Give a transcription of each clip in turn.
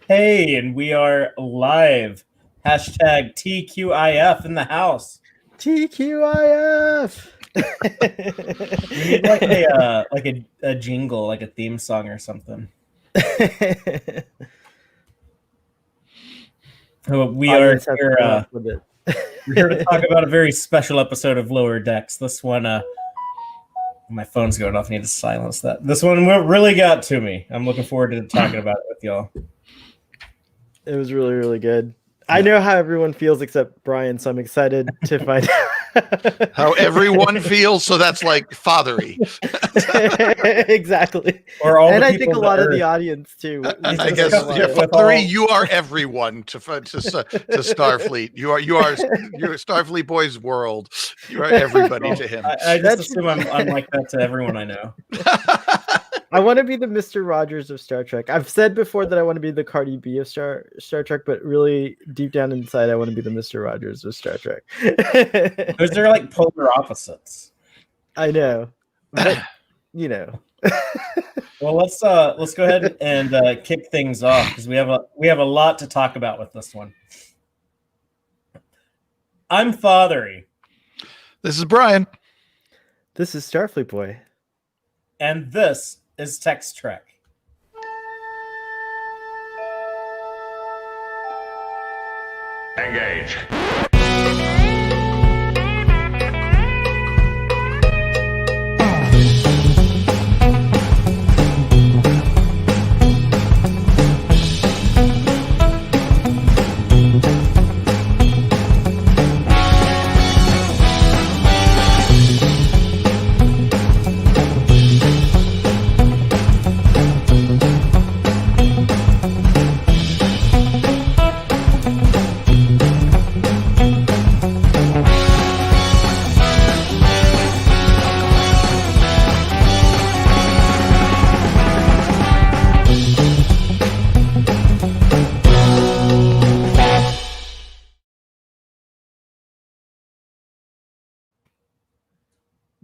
Hey, and we are live. Hashtag TQIF in the house. TQIF. We need like a jingle, like a theme song or something. We are here. We're here to talk about a very special episode of Lower Decks. This one, my phone's going off. I need to silence that. This one really got to me. I'm looking forward to talking about it with y'all. It was really, really good. I know how everyone feels except Brian, so I'm excited to find out how everyone feels. So that's like fathery. Exactly. And I think a lot of the audience too. I guess fathery, you are everyone to Starfleet. You're Starfleet boy's world. You are everybody to him. I just assume I'm like that to everyone I know. I want to be the Mr. Rodgers of Star Trek. I've said before that I want to be the Cardi B of Star Trek, but really deep down inside, I want to be the Mr. Rodgers of Star Trek. Because they're like polar opposites. I know, but you know. Well, let's go ahead and kick things off because we have a lot to talk about with this one. I'm Fathery. This is Brian. This is Starfleet Boy. And this is Tex-Trek. Engage.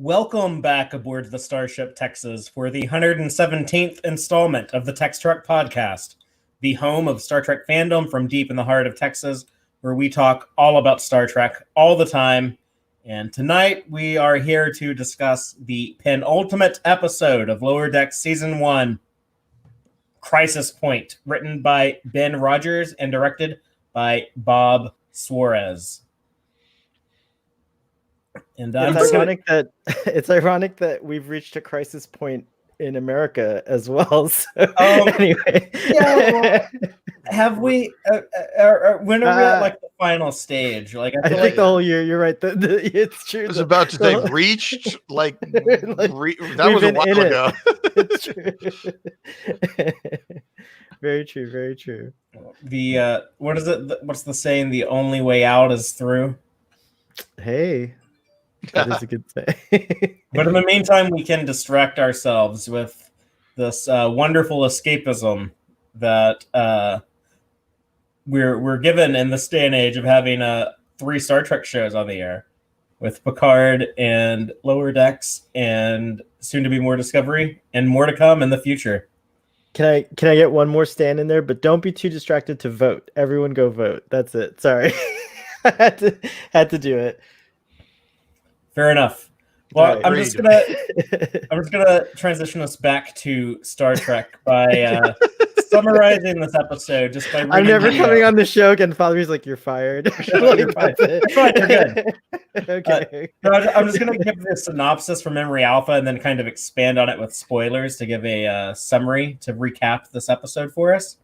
Welcome back aboard the Starship Texas for the 117th installment of the Tex-Trek podcast, the home of Star Trek fandom from deep in the heart of Texas, where we talk all about Star Trek all the time. And tonight we are here to discuss the penultimate episode of Lower Decks Season 1, Crisis Point, written by Ben Rodgers and directed by Bob Suarez. And it's ironic that we've reached a crisis point in America as well. So anyway, have we? When are we at like the final stage? Like I think the whole year. You're right. It's true. I was about to say reached. That was a while ago. It's true. Very true. Very true. The what is it? What's the saying? The only way out is through. Hey. That is a good thing. But in the meantime, we can distract ourselves with this wonderful escapism that we're given in this day and age of having 3 Star Trek shows on the air, with Picard and Lower Decks, and soon to be more Discovery, and more to come in the future. Can I get one more stand in there? But don't be too distracted to vote. Everyone go vote. That's it. Sorry, I had to do it. Fair enough. Well, I'm just gonna transition us back to Star Trek by summarizing this episode. Just by I'm never coming on the show again. Father's like, you're fired. You're fine. You're good. Okay. I'm just gonna give the synopsis from Memory Alpha and then kind of expand on it with spoilers to give a summary to recap this episode for us.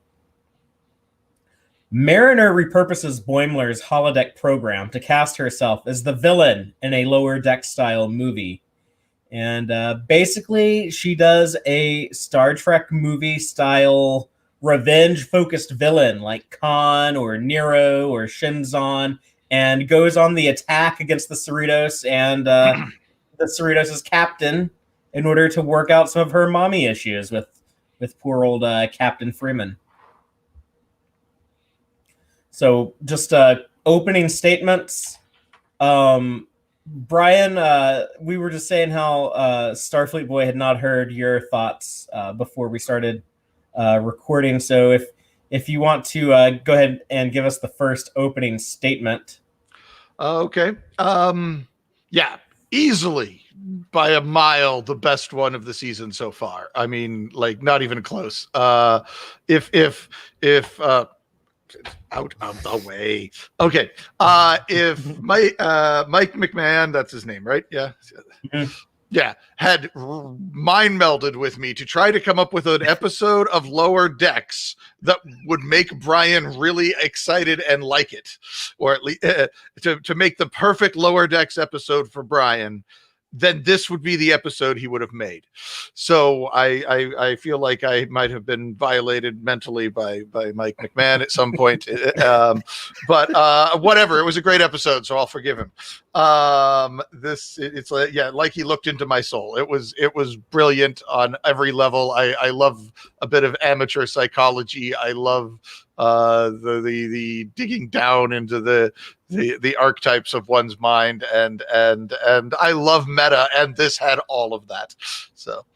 Mariner repurposes Boimler's holodeck program to cast herself as the villain in a Lower Deck style movie. And basically, she does a Star Trek movie style revenge-focused villain like Khan or Nero or Shinzon, and goes on the attack against the Cerritos and the Cerritos' captain in order to work out some of her mommy issues with poor old Captain Freeman. So just opening statements. Brian, we were just saying how Starfleet Boy had not heard your thoughts before we started recording. So if if you want to go ahead and give us the first opening statement. Okay. Yeah, easily by a mile the best one of the season so far. I mean, like not even close. If out of the way. Okay. If Mike McMahon, that's his name, right? Yeah. Mhm. Yeah, had mind melded with me to try to come up with an episode of Lower Decks that would make Brian really excited and like it, or at least to make the perfect Lower Decks episode for Brian, then this would be the episode he would have made. So I feel like I might have been violated mentally by Mike McMahon at some point. But whatever, it was a great episode, so I'll forgive him. It's like, yeah, like he looked into my soul. It was brilliant on every level. I love a bit of amateur psychology. I love the digging down into the archetypes of one's mind, and I love meta, and this had all of that. So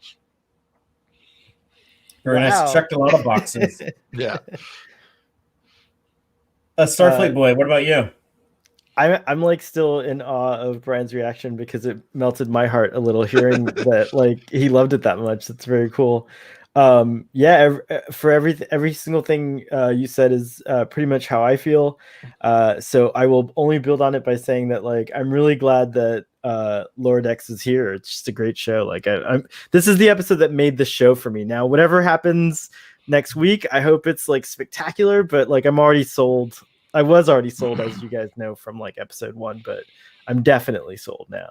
Very nice. Checked a lot of boxes. yeah. Starfleet boy, what about you? I'm like still in awe of Brian's reaction because it melted my heart a little hearing that like he loved it that much. It's very cool. Yeah, for every single thing you said is pretty much how I feel. So I will only build on it by saying that like I'm really glad that Lower Decks is here. It's just a great show. Like this is the episode that made the show for me. Now whatever happens next week, I hope it's like spectacular, but like I'm already sold. I was already sold, as you guys know from like episode 1, but I'm definitely sold now.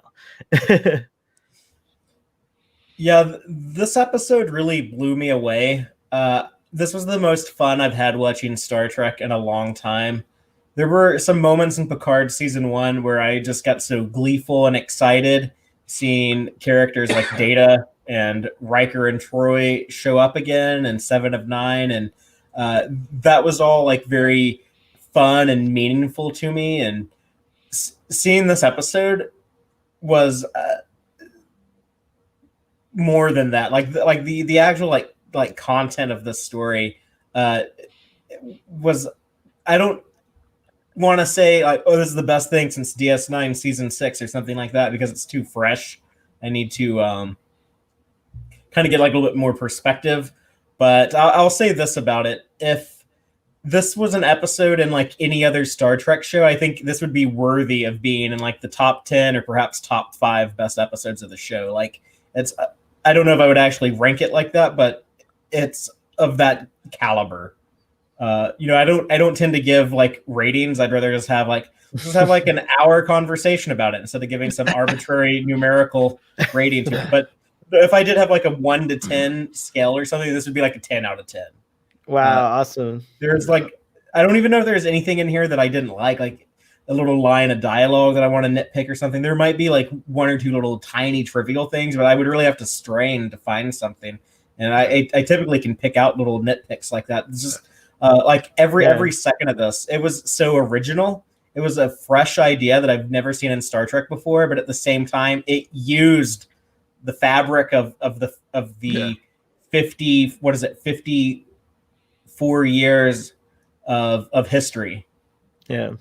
Yeah, this episode really blew me away. This was the most fun I've had watching Star Trek in a long time. There were some moments in Picard season 1 where I just got so gleeful and excited seeing characters like Data and Riker and Troy show up again, and 7 of 9, and that was all like very fun and meaningful to me. And seeing this episode was more than that. Like the actual like content of the story was, I don't want to say like, oh, this is the best thing since DS9 season 6 or something like that, because it's too fresh. I need to kind of get like a little bit more perspective. But I'll say this about it: if this was an episode in like any other Star Trek show, I think this would be worthy of being in like the top 10 or perhaps top 5 best episodes of the show. Like it's, I don't know if I would actually rank it like that, but it's of that caliber. I don't tend to give like ratings. I'd rather just have like an hour conversation about it instead of giving some arbitrary numerical rating to it. But if I did have like a 1 to 10 scale or something, this would be like a 10 out of 10. Wow, awesome. There's like, I don't even know if there's anything in here that I didn't like a little line of dialogue that I want to nitpick or something. There might be like 1 or 2 little tiny trivial things, but I would really have to strain to find something. And I typically can pick out little nitpicks like that. It's just like every second of this, it was so original. It was a fresh idea that I've never seen in Star Trek before, but at the same time, it used the fabric of the 54 years of history. Yeah.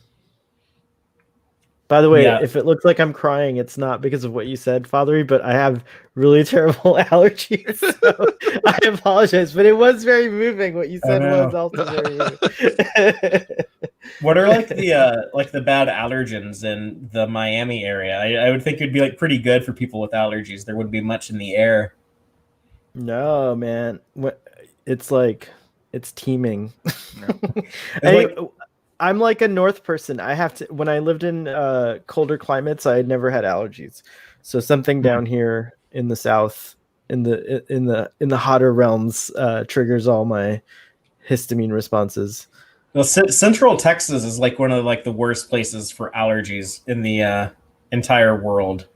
By the way, if it looks like I'm crying, it's not because of what you said, Fathery, but I have really terrible allergies. So I apologize, but it was very moving. What you said was also very moving. What are like the bad allergens in the Miami area? I would think it'd be like pretty good for people with allergies. There wouldn't be much in the air. No, man. It's like it's teeming. No. I'm like a north person. I have to, when I lived in colder climates, I had never had allergies. So something down here in the south, in the hotter realms, triggers all my histamine responses. Well, Central Texas is like one of like the worst places for allergies in the entire world.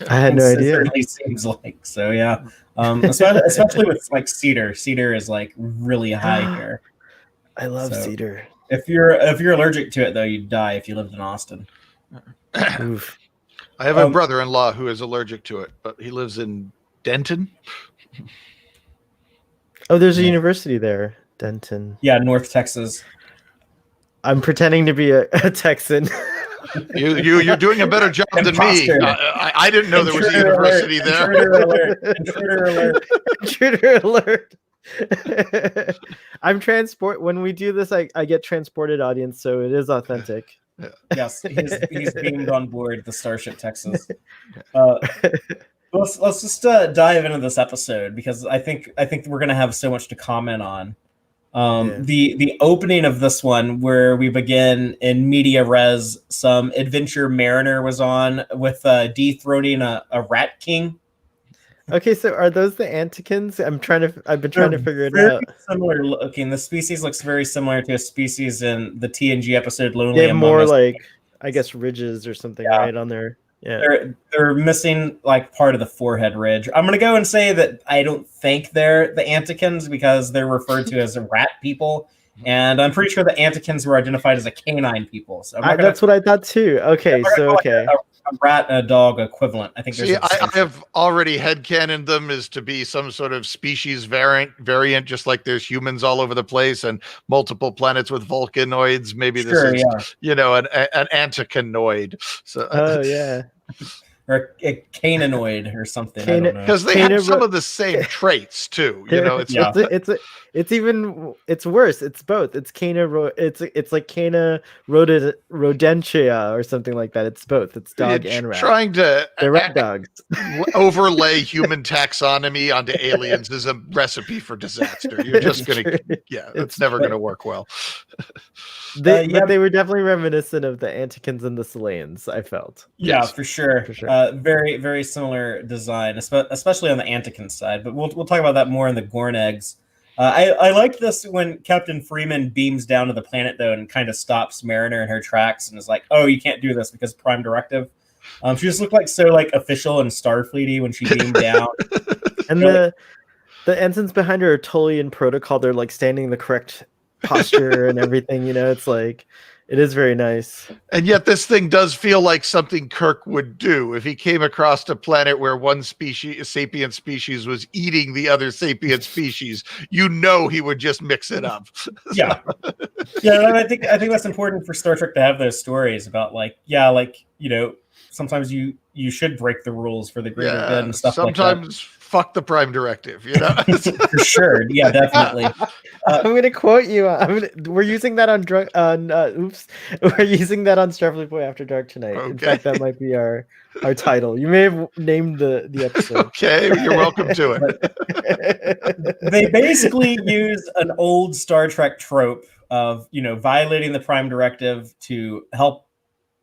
I had no idea. It certainly seems like so. Yeah, especially with like cedar. Cedar is like really high here. I love cedar. If you're allergic to it, though, you'd die if you lived in Austin. Oof. I have a brother-in-law who is allergic to it, but he lives in Denton. Oh, there's a university there. Denton. Yeah, North Texas. I'm pretending to be a Texan. You're doing a better job than me. Imposter. I didn't know there was a Intruder university alert. there. Intruder alert. Intruder alert. Intruder alert. I'm transport. When we do this, I get transported audience, so it is authentic. Yes, he's beamed on board the Starship Texas. Let's just dive into this episode because I think we're gonna have so much to comment on. The opening of this one, where we begin in media res, some adventure mariner was on with dethroning a rat king. Okay, so are those the Antikins? I've been trying to figure it out. Similar looking. The species looks very similar to a species in the TNG episode Lonely They have Among more Us. like, I guess, ridges or something, right, on there. Yeah. They're missing like part of the forehead ridge. I'm gonna go and say that I don't think they're the Antikins because they're referred to as rat people, and I'm pretty sure the Antikins were identified as a canine people. So that's what I thought too. Okay, so okay. A rat and a dog equivalent. I think. See, I have already headcanoned them as to be some sort of species variant, just like there's humans all over the place and multiple planets with volcanoids. Maybe this is, an antikinoid. So, yeah. Or a caninoid or something. I don't know. Because they have some of the same traits too. It's worse. It's both. It's it's like Cana rodentia or something like that. It's both. It's dog and rat. Trying to they're rat dogs. Overlay human taxonomy onto aliens is a recipe for disaster. You're just gonna it's never gonna work well. But they were definitely reminiscent of the Antikins and the Selaeans, I felt. Yeah, for sure. Very, very similar design, especially on the Antikin side. But we'll talk about that more in the Gorn eggs. I liked this when Captain Freeman beams down to the planet, though, and kind of stops Mariner in her tracks and is like, "Oh, you can't do this because Prime Directive." She just looked like so official and Starfleety when she beamed down. And the ensigns behind her are totally in protocol. They're like standing in the correct posture and everything, it's like it is very nice. And yet this thing does feel like something Kirk would do if he came across a planet where one sapient species was eating the other sapient species. He would just mix it up. Yeah. I think that's important for Star Trek to have those stories about sometimes you should break the rules for the greater good and stuff like that. Sometimes fuck the Prime Directive, For sure. Yeah, definitely. I'm going to quote you. We're using that on We're using that on Starfleet Boy After Dark tonight. Okay. In fact, that might be our title. You may have named the episode. Okay, you're welcome to it. They basically use an old Star Trek trope of, violating the Prime Directive to help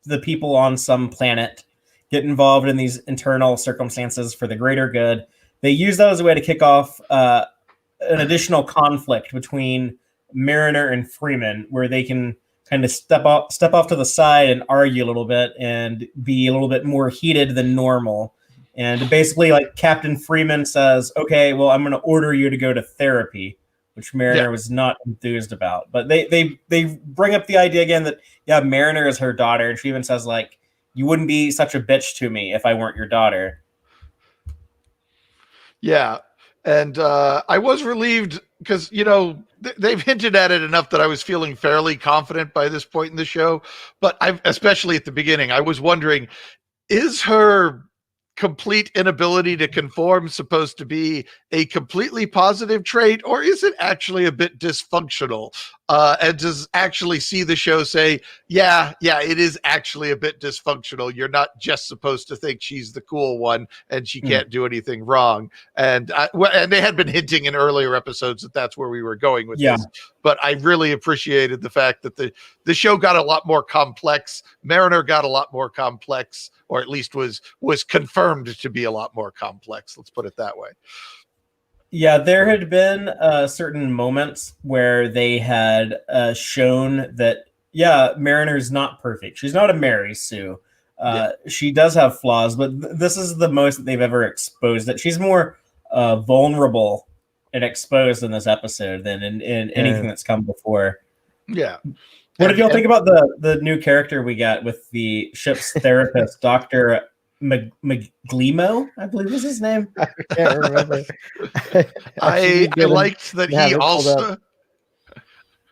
the people on some planet get involved in these internal circumstances for the greater good. They use that as a way to kick off an additional conflict between Mariner and Freeman, where they can kind of step off to the side and argue a little bit and be a little bit more heated than normal. And basically, like, Captain Freeman says, "Okay, well, I'm going to order you to go to therapy," which Mariner was not enthused about. But they bring up the idea again that Mariner is her daughter, and she even says, like, "You wouldn't be such a bitch to me if I weren't your daughter." Yeah. And I was relieved because, they've hinted at it enough that I was feeling fairly confident by this point in the show. But especially at the beginning, I was wondering, is her complete inability to conform supposed to be a completely positive trait, or is it actually a bit dysfunctional? And does actually see the show say, yeah, it is actually a bit dysfunctional. You're not just supposed to think she's the cool one and she can't do anything wrong. And they had been hinting in earlier episodes that that's where we were going with this. But I really appreciated the fact that the show got a lot more complex. Mariner got a lot more complex, or at least was confirmed to be a lot more complex. Let's put it that way. Yeah, there had been certain moments where they had shown that, Mariner's not perfect. She's not a Mary Sue. She does have flaws, but this is the most that they've ever exposed it. She's more vulnerable and exposed in this episode than in anything that's come before. Yeah. What did y'all think about the new character we got with the ship's therapist, Dr. Maglimo, I believe was his name? I can't remember. I liked that he also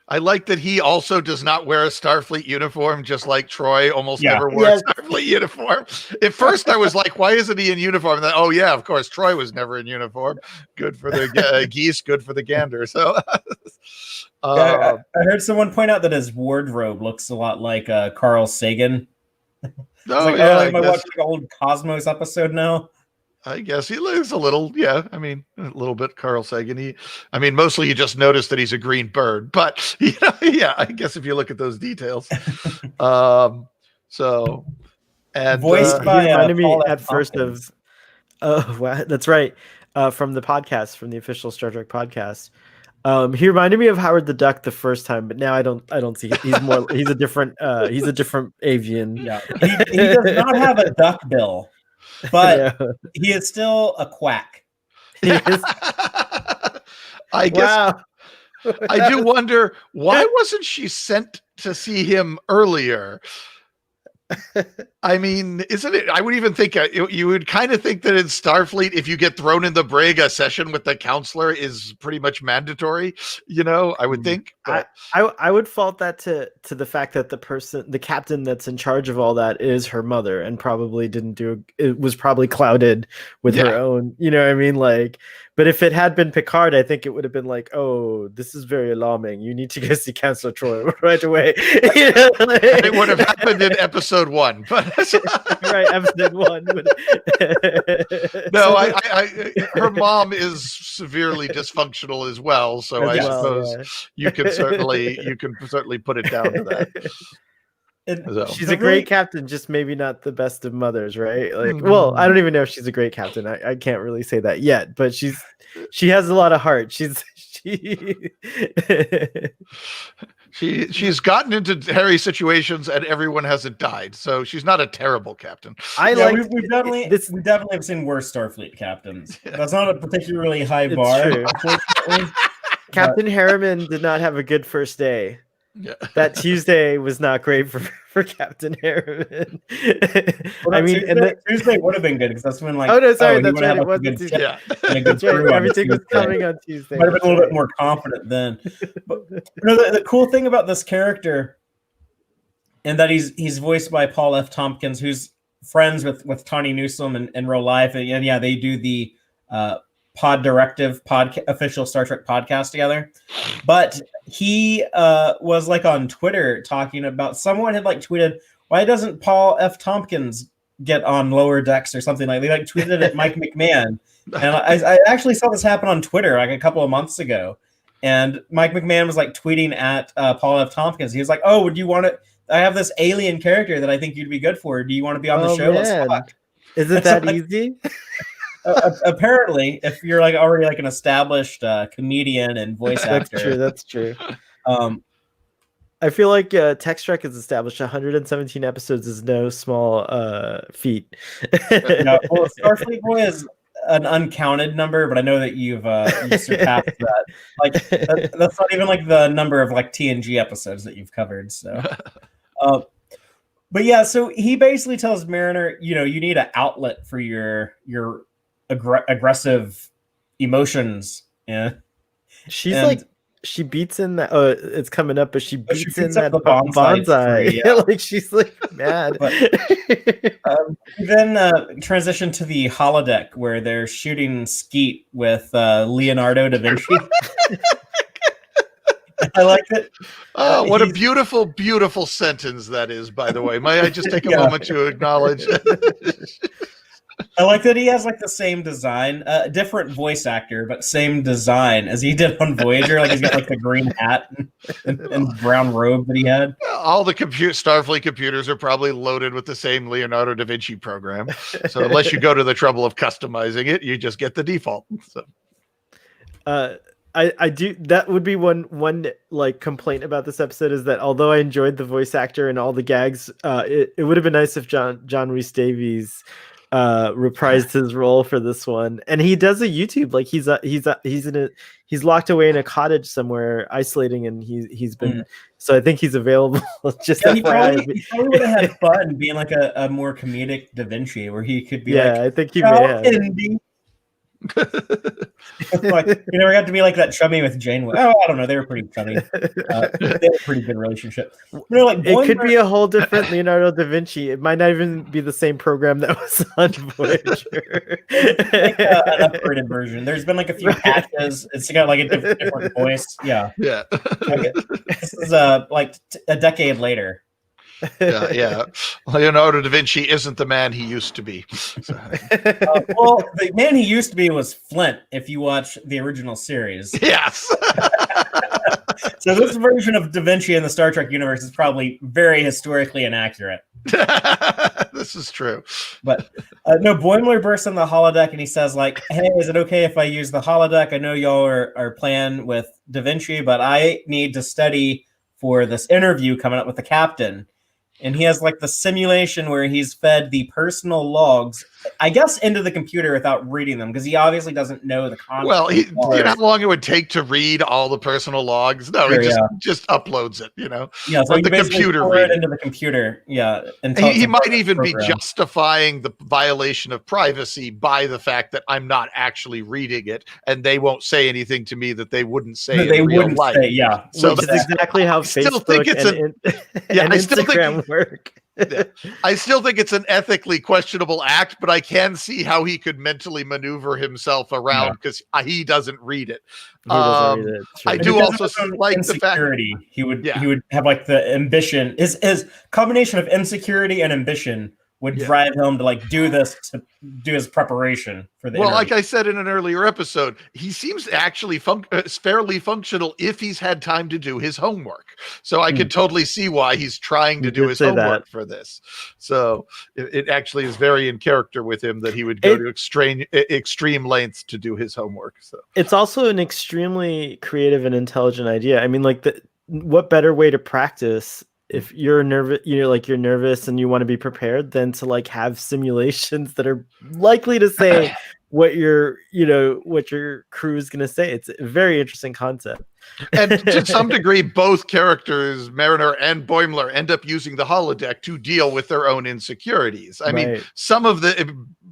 I like that he also does not wear a Starfleet uniform, just like Troy almost Yeah. never wore a Starfleet uniform. At first, I was like, "Why isn't he in uniform?" And then, oh yeah, of course, Troy was never in uniform. Good for the geese, good for the gander. So, I heard someone point out that his wardrobe looks a lot like Carl Sagan. no, Like, yeah, am I watching an old Cosmos episode now? I guess he looks a little, yeah. I mean, a little bit Carl Sagan. Mostly you just notice that he's a green bird, but yeah. I guess if you look at those details, so and Voiced by he reminded me Paul F. at first Tompkins. of wow, that's right, from the podcast, from the official Star Trek podcast. He reminded me of Howard the Duck the first time, but now I don't see it. He's a different avian. Yeah, he does not have a duck bill, but Yeah. he is still a quack. He is- I guess wow. I do wonder, why wasn't she sent to see him earlier? I mean, isn't it? I would even think you would kind of think that in Starfleet, if you get thrown in the brig, a session with the counselor is pretty much mandatory. I would think. But I would fault that to the fact that the captain that's in charge of all that is her mother, and probably it was probably clouded with her own, you know what I mean? Like, but if it had been Picard, I think it would have been like, oh, this is very alarming. You need to go see Counselor Troy right away. it would have happened in episode 1, but right, episode 1. No, her mom is severely dysfunctional as well, so I suppose you can certainly put it down to that. She's a great captain, just maybe not the best of mothers, right? Like, well, I don't even know if she's a great captain. I can't really say that yet, but she has a lot of heart. She's gotten into hairy situations and everyone hasn't died, so she's not a terrible captain. We definitely have seen worse Starfleet captains. That's not a particularly high bar. Unfortunately. Captain Harriman did not have a good first day. Yeah. That Tuesday was not great for Captain Harriman. Well, Tuesday would have been good because that's when that's right. That's right. It wasn't Tuesday. Yeah. That's right. Everything was coming on Tuesday. Might have been a little bit more confident then. But the cool thing about this character, and that he's voiced by Paul F. Tompkins, who's friends with Tawny Newsome in real life, and yeah, they do the Pod Directive official Star Trek podcast together. But he was like on Twitter talking about, someone had like tweeted, why doesn't Paul F. Tompkins get on Lower Decks or something? Like, they like tweeted at Mike McMahon. And I actually saw this happen on Twitter like a couple of months ago. And Mike McMahon was like tweeting at Paul F. Tompkins. He was like, oh, would you want to, I have this alien character that I think you'd be good for. Do you want to be on the show? Let's talk. Is it that easy? Apparently, if you're like already like an established comedian and voice actor. That's true. I feel like Tex-Trek has established 117 episodes is no small feat. No, well, Starfleet Boy is an uncounted number, but I know that you've surpassed that. Like that's not even like the number of like TNG episodes that you've covered. So, but yeah, so he basically tells Mariner, you need an outlet for your aggressive emotions. Yeah, she beats in that. Oh, it's coming up, but she beats in that bonsai. Yeah. Like she's like mad. Then transition to the holodeck where they're shooting skeet with Leonardo da Vinci. I like it. Oh, what a beautiful, beautiful sentence that is, by the way. May I just take a moment to acknowledge? I like that he has like the same design, different voice actor, but same design as he did on Voyager. Like he's got like the green hat and brown robe that he had. All the Starfleet computers are probably loaded with the same Leonardo da Vinci program. So unless you go to the trouble of customizing it, you just get the default. So. I do. That would be one like complaint about this episode, is that although I enjoyed the voice actor and all the gags, it would have been nice if John Rhys Davies reprised his role for this one. And he does a YouTube, like he's locked away in a cottage somewhere isolating, and he's been so I think he's available. Just he probably would have had fun being like a more comedic Da Vinci, where he could be I think he may have. Like, you never got to be like that chummy with Janeway. Oh, I don't know. They were pretty chummy. They had a pretty good relationship. Like it could be a whole different Leonardo da Vinci. It might not even be the same program that was on Voyager. Like an upgraded version. There's been like a few patches. It's got like a different voice. Yeah. Yeah. Okay. This is like a decade later. Yeah. Leonardo da Vinci isn't the man he used to be. So. Well, the man he used to be was Flint, if you watch the original series. Yes. So this version of Da Vinci in the Star Trek universe is probably very historically inaccurate. This is true. But no, Boimler bursts on the holodeck and he says, like, hey, is it okay if I use the holodeck? I know y'all are playing with Da Vinci, but I need to study for this interview coming up with the captain. And he has like the simulation where he's fed the personal logs, I guess, into the computer without reading them, because he obviously doesn't know the content. Well, you know how long it would take to read all the personal logs? No, Sure, he just uploads it, you know? Yeah, so Let the computer read it into the computer. Yeah. And he might even be justifying the violation of privacy by the fact that I'm not actually reading it, and they won't say anything to me that they wouldn't say in real life. Yeah. So that's exactly how Facebook and Instagram work. Yeah. I still think it's an ethically questionable act, but I can see how he could mentally maneuver himself around because he doesn't read it. I do also like the fact he would have like the ambition. His combination of insecurity and ambition would drive him to like do this, to do his preparation for the interview. Like I said in an earlier episode, he seems actually fairly functional if he's had time to do his homework. So I could totally see why he's trying to do his homework for this. So it actually is very in character with him that he would go to extreme lengths to do his homework. So it's also an extremely creative and intelligent idea. I mean, like, what better way to practice if you're nervous and you want to be prepared than to like have simulations that are likely to say what your crew is going to say. It's a very interesting concept. And to some degree, both characters, Mariner and Boimler, end up using the holodeck to deal with their own insecurities. I mean, some of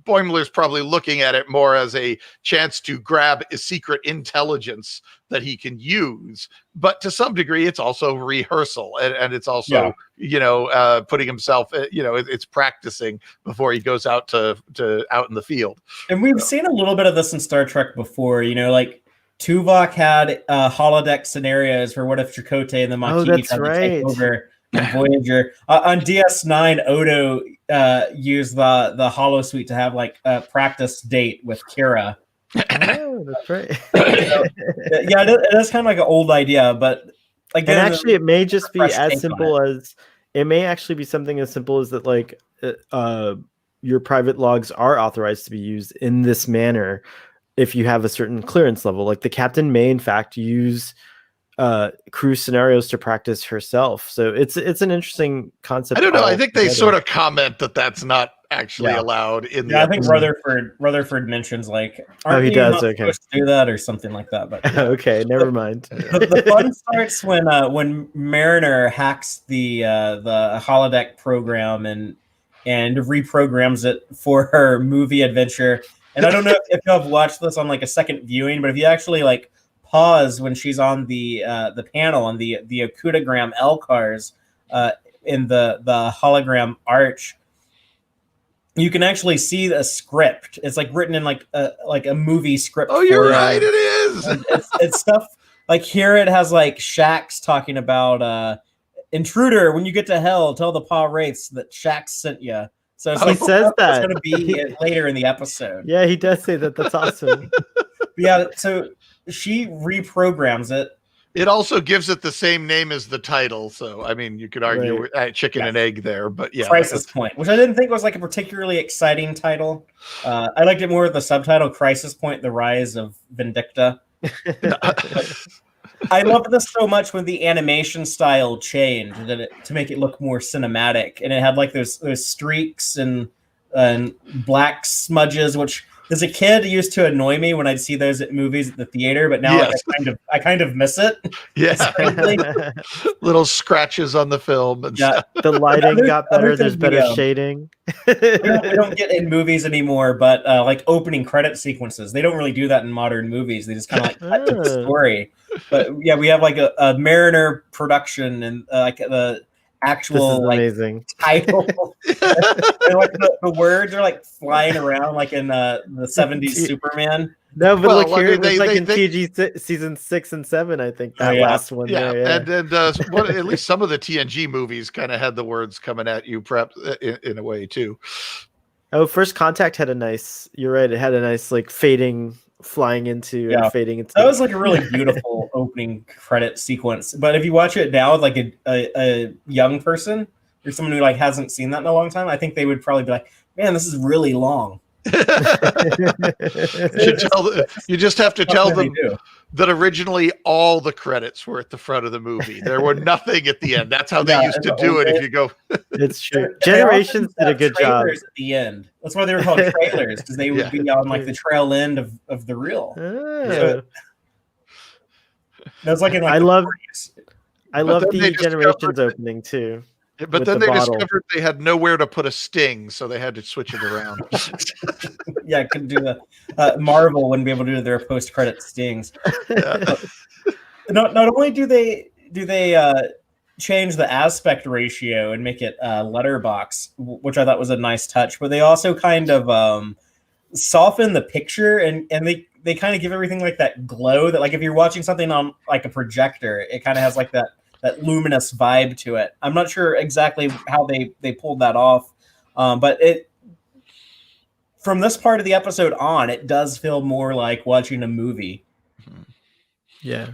Boimler's probably looking at it more as a chance to grab a secret intelligence that he can use. But to some degree, it's also rehearsal. And it's also, putting himself, it's practicing before he goes out to out in the field. And we've seen a little bit of this in Star Trek before, like Tuvok had holodeck scenarios for what if Chakotay and the Maquis tried to take over Voyager. On DS9, Odo used the holosuite to have like a practice date with Kira. Oh, that's right. It is kind of like an old idea, but like, and actually, it may just be as simple as something as simple as that, like, your private logs are authorized to be used in this manner if you have a certain clearance level. Like, the captain may in fact use crew scenarios to practice herself. So it's an interesting concept. I don't know. I think they sort of comment that that's not actually allowed in the I think Rutherford mentions like, he does supposed to do that or something like that. But okay, never mind. The fun starts when Mariner hacks the holodeck program and reprograms it for her movie adventure. And I don't know if you have watched this on like a second viewing, but if you actually like pause when she's on the panel on the Okudagram L-cars in the hologram arch, you can actually see the script. It's like written in like a movie script. Oh, you're right. It is. It's stuff like here. It has like Shax talking about intruder. When you get to hell, tell the Pa Wraiths that Shax sent you. So it's like, he says that it's going to be later in the episode. Yeah, he does say that. That's awesome. So she reprograms it. It also gives it the same name as the title. So, I mean, you could argue chicken and egg there, but yeah. Crisis Point, which I didn't think was like a particularly exciting title. I liked it more with the subtitle Crisis Point, The Rise of Vindicta. I loved this so much when the animation style changed to make it look more cinematic. And it had like those streaks and black smudges, which as a kid, it used to annoy me when I'd see those at movies at the theater, but now Yes. I kind of miss it. Yeah. Strangely. Little scratches on the film and Yeah. stuff. The lighting got Other better. There's things we, better shading. we don't get in movies anymore, but like opening credit sequences, they don't really do that in modern movies. They just kind of like cut to the story. But yeah, we have like a Mariner production and like the actual like amazing title. And, like the words are like flying around like in the 70s Superman. No, but Well, look here, I mean, it was like in TNG season 6 and 7, I think that last one. Yeah, there, yeah. and at least some of the TNG movies kind of had the words coming at you, perhaps in a way too. Oh, First Contact had a nice. You're right. It had a nice like fading, flying into and fading into. That was like a really beautiful opening credit sequence. But if you watch it now with like a young person or someone who like hasn't seen that in a long time, I think they would probably be like, "Man, this is really long." You just have to tell them that originally all the credits were at the front of the movie. There were nothing at the end. That's how they used to do it. If you go, it's true. Generations did a good job at the end. That's why they were called trailers, because they would be on like the trail end of the reel. So, that's like in like I love the Generations opening too. But then they discovered they had nowhere to put a sting, so they had to switch it around. Yeah, couldn't do the Marvel wouldn't be able to do their post-credit stings. Yeah. Not only do they change the aspect ratio and make it letterbox, which I thought was a nice touch, but they also kind of soften the picture and they kind of give everything like that glow that like if you're watching something on like a projector, it kind of has like that luminous vibe to it. I'm not sure exactly how they pulled that off, but it from this part of the episode on, it does feel more like watching a movie. Yeah.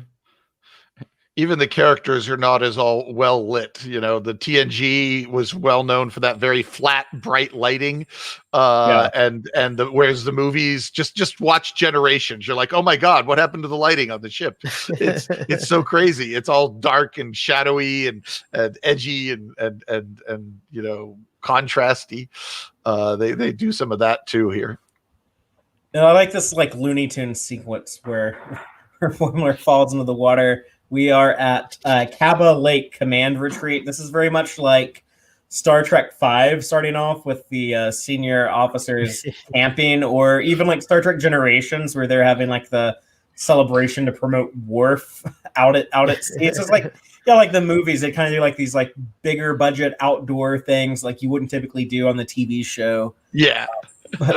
Even the characters are not as all well lit. You know, the TNG was well known for that very flat, bright lighting. Whereas the movies, just watch Generations. You're like, oh my God, what happened to the lighting on the ship? It's so crazy. It's all dark and shadowy and edgy and you know, contrasty. They do some of that too here. And I like this like Looney Tunes sequence where Boimler falls into the water. We are at Kaba Lake Command Retreat. This is very much like Star Trek V, starting off with the senior officers camping, or even like Star Trek Generations, where they're having like the celebration to promote Worf out at sea. It's just like like the movies. They kind of do like these like bigger budget outdoor things like you wouldn't typically do on the TV show. Yeah.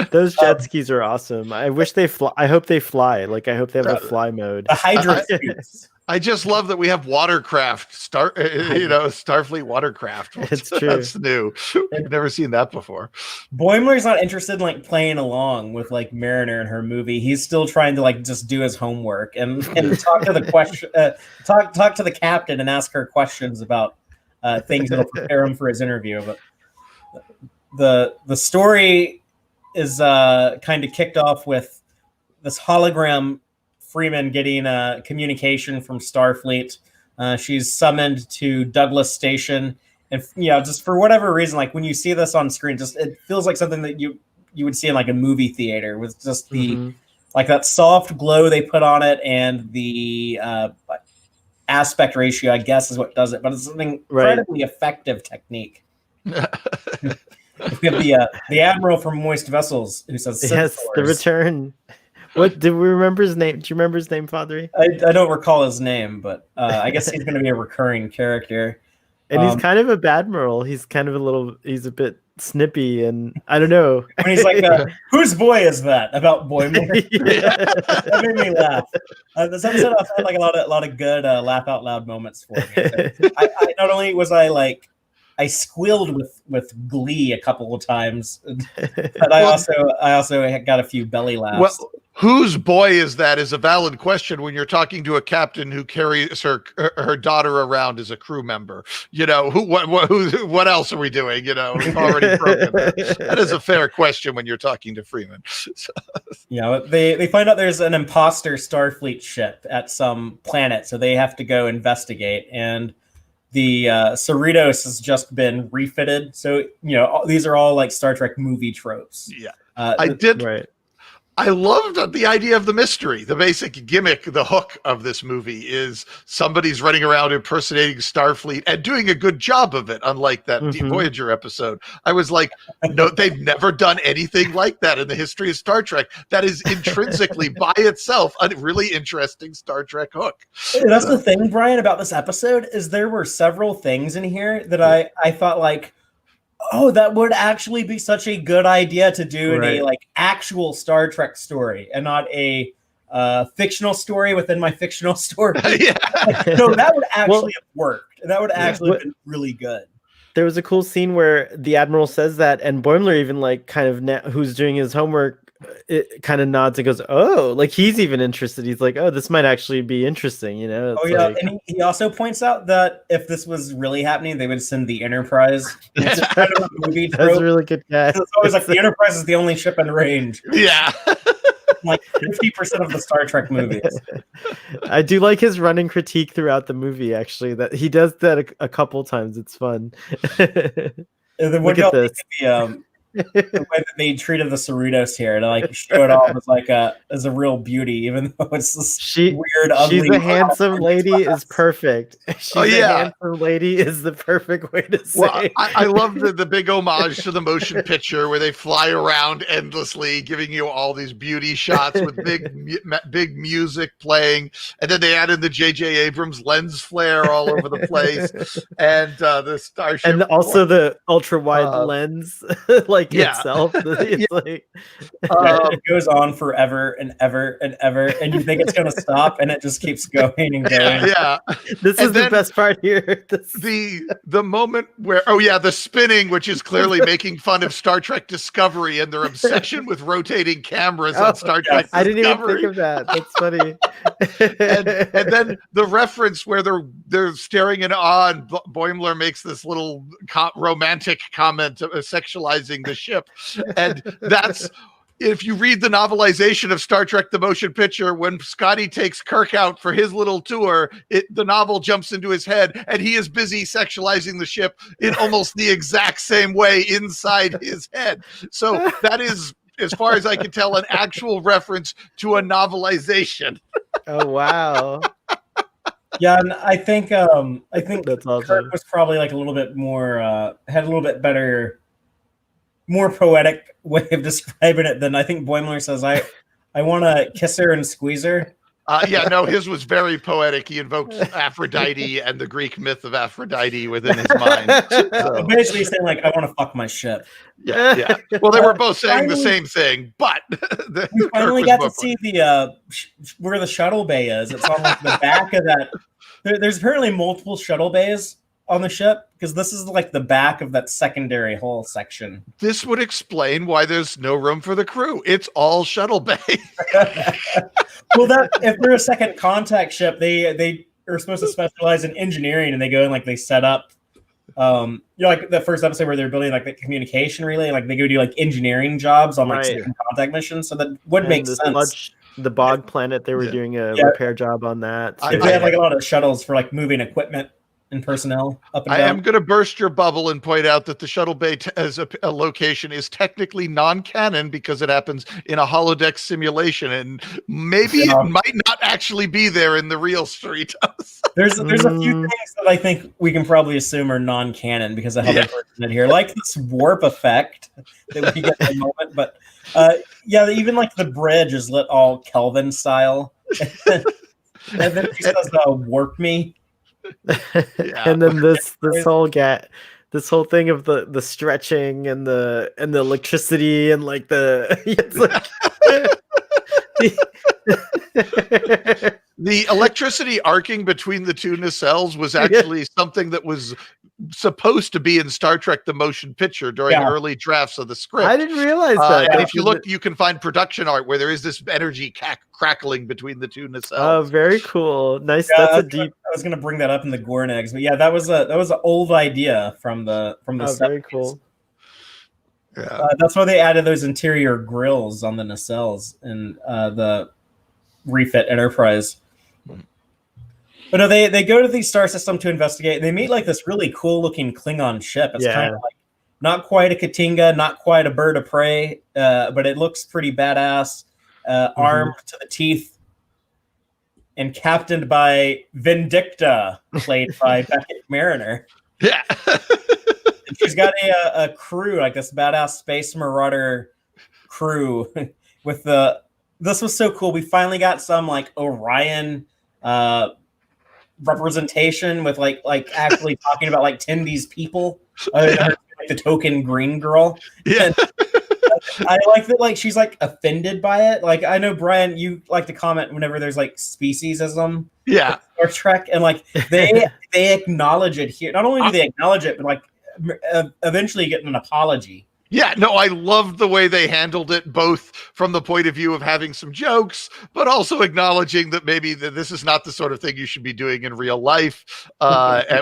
Those jet skis are awesome. I wish they fly. I hope they fly. Like I hope they have a fly mode. The Hydra suits. I just love that we have watercraft, Starfleet watercraft. It's true. That's new. I've never seen that before. Boimler's not interested in like playing along with like Mariner in her movie. He's still trying to like just do his homework and talk to the question, talk to the captain and ask her questions about things that'll prepare him for his interview. But the story is kind of kicked off with this hologram Freeman getting communication from Starfleet. She's summoned to Douglas Station, and just for whatever reason, like when you see this on screen, just it feels like something that you would see in like a movie theater with just the like that soft glow they put on it, and the aspect ratio, I guess, is what does it. But it's an incredibly effective technique. We have the Admiral from Moist Vessels who says, "Yes, the return." What do we remember his name? Do you remember his name, Padre? I don't recall his name, but I guess he's going to be a recurring character. And he's kind of a badmiral. He's kind of he's a bit snippy, and I don't know. And he's like, whose boy is that? About Boimler? That made me laugh. This episode had like a lot of good laugh out loud moments for me. So I not only was I squealed with glee a couple of times, but I also got a few belly laughs. Well, whose boy is that is a valid question when you're talking to a captain who carries her daughter around as a crew member. You know, what else are we doing? You know, we've already broken that. That is a fair question when you're talking to Freeman. They find out there's an imposter Starfleet ship at some planet, so they have to go investigate. And the Cerritos has just been refitted. So, these are all like Star Trek movie tropes. Yeah. I loved the idea of the mystery. The basic gimmick, the hook of this movie is somebody's running around impersonating Starfleet and doing a good job of it, unlike that Voyager episode. I was like, no, they've never done anything like that in the history of Star Trek. That is intrinsically by itself a really interesting Star Trek hook. That's the thing, Brian, about this episode is there were several things in here that I thought like, oh, that would actually be such a good idea to do in a like actual Star Trek story and not a fictional story within my fictional story. Yeah. Like, no, that would actually have worked. That would actually have been really good. There was a cool scene where the Admiral says that, and Boimler even like kind of who's doing his homework, it kind of nods and goes, "Oh," like he's even interested. He's like, "Oh, this might actually be interesting," you know? It's and he also points out that if this was really happening, they would send the Enterprise. It's kind of a movie trope. That's really good. Yeah, it's always like the Enterprise is the only ship in range. Yeah. Like 50% of the Star Trek movies. I do like his running critique throughout the movie. Actually, that he does that a couple times. It's fun. And then look at this. The way that they treated the Cerritos here to like show it off as a real beauty, even though it's this weird, ugly. She's a handsome lady is perfect. She's a handsome lady is the perfect way to say. Well, I love the big homage to the motion picture where they fly around endlessly, giving you all these beauty shots with big music playing, and then they add in the J.J. Abrams lens flare all over the place, and the starship, and also the ultra wide lens, like. Itself. It's like it goes on forever and ever and ever, and you think it's going to stop, and it just keeps going and going. Yeah, this is the best part here. The moment where the spinning, which is clearly making fun of Star Trek Discovery and their obsession with rotating cameras on Star Trek Discovery. I didn't even think of that. That's funny. and then the reference where they're staring in awe, and Boimler makes this little romantic comment sexualizing the ship, and that's if you read the novelization of Star Trek the Motion Picture, when Scotty takes Kirk out for his little tour, the novel jumps into his head and he is busy sexualizing the ship in almost the exact same way inside his head. So that is, as far as I can tell, an actual reference to a novelization. Oh wow. Yeah, and I think that's awesome. Kirk was probably like a little bit more had a little bit better, more poetic way of describing it than I think Boimler says. I want to kiss her and squeeze her. His was very poetic. He invoked Aphrodite and the Greek myth of Aphrodite within his mind. So. Basically saying like, I want to fuck my ship. Yeah. Well, they were both saying the same thing, but we finally got to see the where the shuttle bay is. It's on like the back of that. There's apparently multiple shuttle bays on the ship, because this is like the back of that secondary hull section. This would explain why there's no room for the crew. It's all shuttle bay. Well, that if they're a second contact ship, they are supposed to specialize in engineering, and they go and like they set up like the first episode where they're building like the communication relay, like they go do like engineering jobs on like second contact missions. So that would make sense. The bog planet, they were doing a repair job on that. So. They have like a lot of shuttles for like moving equipment and personnel up and down. I am going to burst your bubble and point out that the shuttle bay as a location is technically non-canon because it happens in a holodeck simulation, and maybe it might not actually be there in the real street. There's a few things that I think we can probably assume are non-canon because of how they're presented here, like this warp effect that we get in a moment. But even like the bridge is lit all Kelvin style, and then she says, "Warp me." And then this whole thing of the stretching and the electricity and like it's like the electricity arcing between the two nacelles was actually something that was supposed to be in Star Trek the Motion Picture during early drafts of the script. I didn't realize that. And if you look, you can find production art where there is this energy crackling between the two nacelles. Oh, very cool. Nice. That's a deep. I was going to bring that up in the Gornags, but that was an old idea from the 70s. Very cool. Yeah, that's why they added those interior grills on the nacelles in the refit Enterprise. But no, they go to the star system to investigate. They meet like this really cool looking Klingon ship. It's kind of like not quite a Katinga, not quite a bird of prey, but it looks pretty badass. armed to the teeth, and captained by Vindicta, played by Beckett Mariner. Yeah. And she's got a crew, like this badass space marauder crew with the. This was so cool. We finally got some like Orion representation with like actually talking about like Tendi's people, like the token green girl. Yeah. And I like that, like she's like offended by it. Like I know Brian, you like to comment whenever there's like speciesism. Yeah. Star Trek, and like they acknowledge it here. Not only do they acknowledge it, but like eventually get an apology. Yeah, no, I loved the way they handled it, both from the point of view of having some jokes, but also acknowledging that maybe this is not the sort of thing you should be doing in real life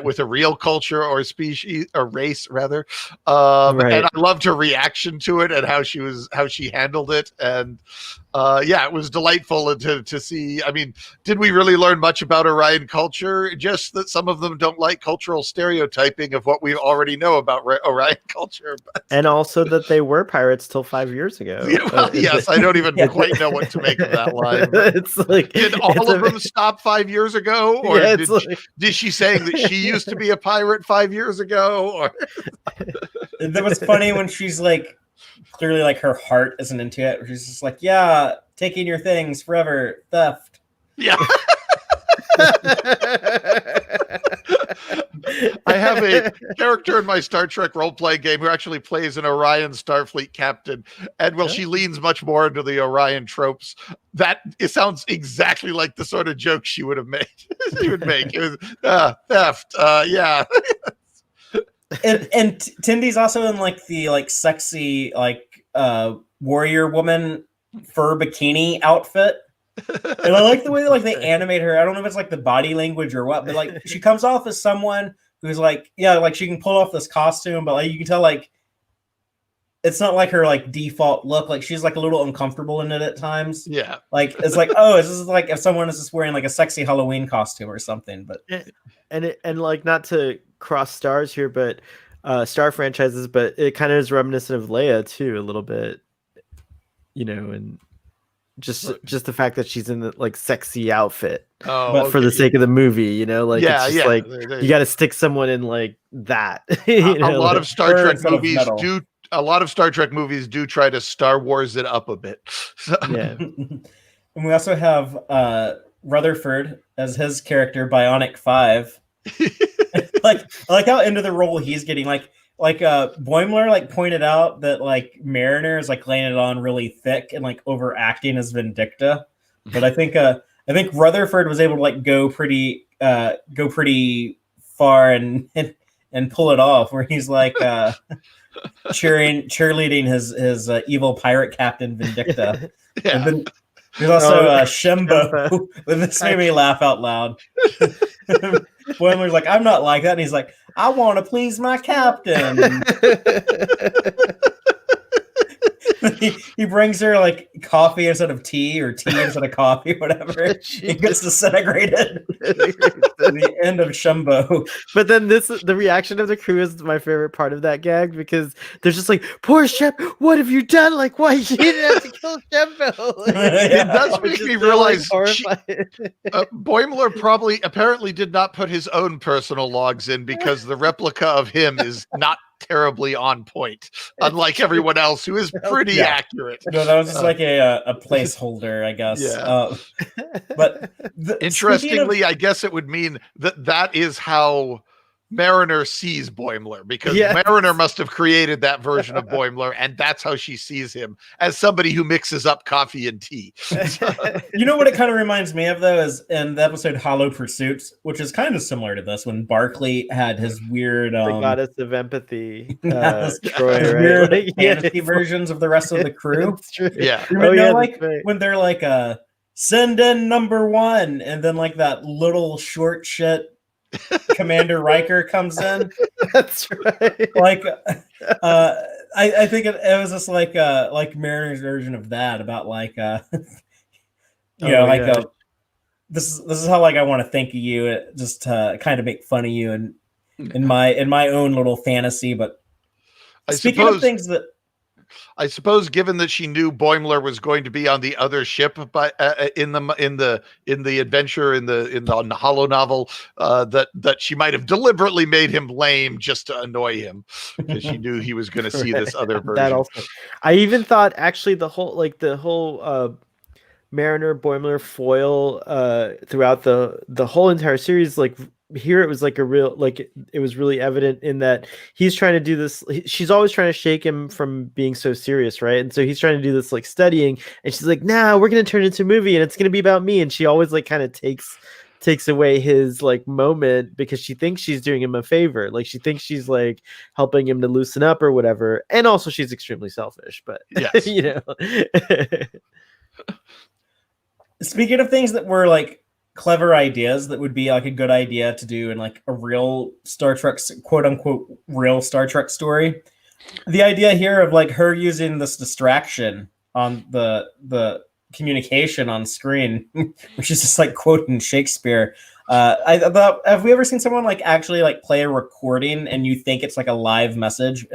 with a real culture or species or race, rather. Right. And I loved her reaction to it and how she handled it. And yeah, it was delightful to see. I mean, did we really learn much about Orion culture? Just that some of them don't like cultural stereotyping of what we already know about Orion culture. But... And also that they were pirates till 5 years ago. Yeah, well, yes, I don't even quite know what to make of that line. It's like, did all of them stop 5 years ago? Or yeah, did she saying that she used to be a pirate 5 years ago? Or That was funny when she's like, clearly like her heart isn't into it. She's just like, yeah, taking your things forever, theft. Yeah. I have a character in my Star Trek role-playing game who actually plays an Orion Starfleet captain, and she leans much more into the Orion tropes. It sounds exactly like the sort of joke she would have made. She would make. It was theft. Yeah. And Tendi's also in like the like sexy like warrior woman fur bikini outfit. And I like the way like they animate her. I don't know if it's like the body language or what, but like she comes off as someone who's like, yeah, like she can pull off this costume, but like you can tell like it's not like her like default look. Like she's like a little uncomfortable in it at times. Yeah. Like it's like, oh, is this like if someone is just wearing like a sexy Halloween costume or something? But and like not to cross stars here, but star franchises, but it kind of is reminiscent of Leia too, a little bit, you know, and just the fact that she's in the like sexy outfit, but for the sake of the movie, you know, like it's just like you got to stick someone in like that. You know, a lot like, of Star Trek movies do. A lot of Star Trek movies do try to Star Wars it up a bit. So. Yeah. And we also have Rutherford as his character, Bionic 5. Like I like how into the role he's getting. Like Boimler like pointed out that like Mariner is like laying it on really thick and like overacting as Vindicta. But I think Rutherford was able to like go pretty far and pull it off, where he's like cheerleading his evil pirate captain Vindicta. Yeah. And then there's also Shembo. This made me laugh out loud. Boimler's like, I'm not like that. And he's like, I want to please my captain. He brings her like coffee instead of tea, or tea instead of coffee, whatever. It gets disintegrated. The end of Shembo. But then the reaction of the crew is my favorite part of that gag, because they're just like, poor Shep, what have you done? Like, why you didn't have to kill Shembo? Like, it does make me realize Boimler apparently did not put his own personal logs in, because the replica of him is not terribly on point, unlike everyone else who is pretty accurate. No, that was just like a placeholder, I guess. Yeah. But interestingly, I guess it would mean that is how Mariner sees Boimler, because Mariner must have created that version of Boimler, and that's how she sees him, as somebody who mixes up coffee and tea. You know what it kind of reminds me of, though, is in the episode Hollow Pursuits, which is kind of similar to this, when Barclay had his weird the goddess of empathy, Troy, right? Weird fantasy versions of the rest of the crew. Yeah. When they're like send in number 1, and then like that little short shit Commander Riker comes in. That's right. Like, I think it was just like Mariner's version of that, about like, this is how like I want to think of you, just to kind of make fun of you, and in my own little fantasy. But speaking of things that, I suppose, given that she knew Boimler was going to be on the other ship, but in the adventure in the Hollow novel, that she might have deliberately made him lame just to annoy him, because she knew he was going to see this other version. That also, I even thought actually the whole Mariner Boimler foil throughout the whole entire series, like here it was like a real, like it was really evident in that he's trying to do this, she's always trying to shake him from being so serious, right? And so he's trying to do this like studying, and she's like, nah, we're gonna turn it into a movie and it's gonna be about me, and she always like kind of takes away his like moment because she thinks she's doing him a favor, like she thinks she's like helping him to loosen up or whatever, and also she's extremely selfish, but yes. you know. Speaking of things that were like clever ideas that would be like a good idea to do in like a real Star Trek, quote unquote, real Star Trek story, the idea here of like her using this distraction on the communication on screen, which is just like quoting Shakespeare. I thought, have we ever seen someone like actually like play a recording and you think it's like a live message?